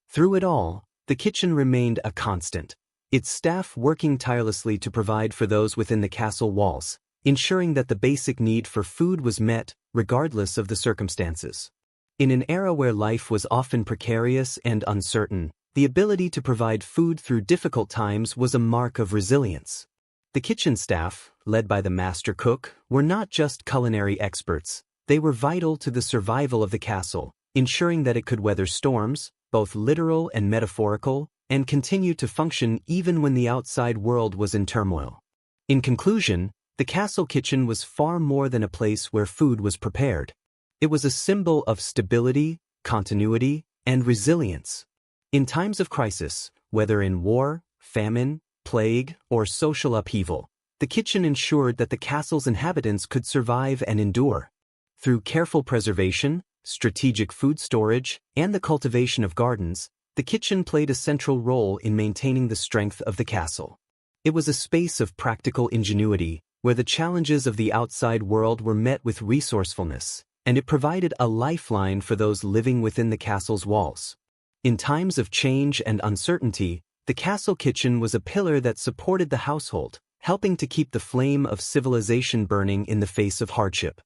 A: Through it all, the kitchen remained a constant, its staff working tirelessly to provide for those within the castle walls, ensuring that the basic need for food was met, regardless of the circumstances. In an era where life was often precarious and uncertain, the ability to provide food through difficult times was a mark of resilience. The kitchen staff, led by the master cook, were not just culinary experts, they were vital to the survival of the castle, ensuring that it could weather storms, both literal and metaphorical, and continue to function even when the outside world was in turmoil. In conclusion, the castle kitchen was far more than a place where food was prepared. It was a symbol of stability, continuity, and resilience. In times of crisis, whether in war, famine, plague, or social upheaval, the kitchen ensured that the castle's inhabitants could survive and endure. Through careful preservation, strategic food storage, and the cultivation of gardens, the kitchen played a central role in maintaining the strength of the castle. It was a space of practical ingenuity, where the challenges of the outside world were met with resourcefulness, and it provided a lifeline for those living within the castle's walls. In times of change and uncertainty, the castle kitchen was a pillar that supported the household, helping to keep the flame of civilization burning in the face of hardship.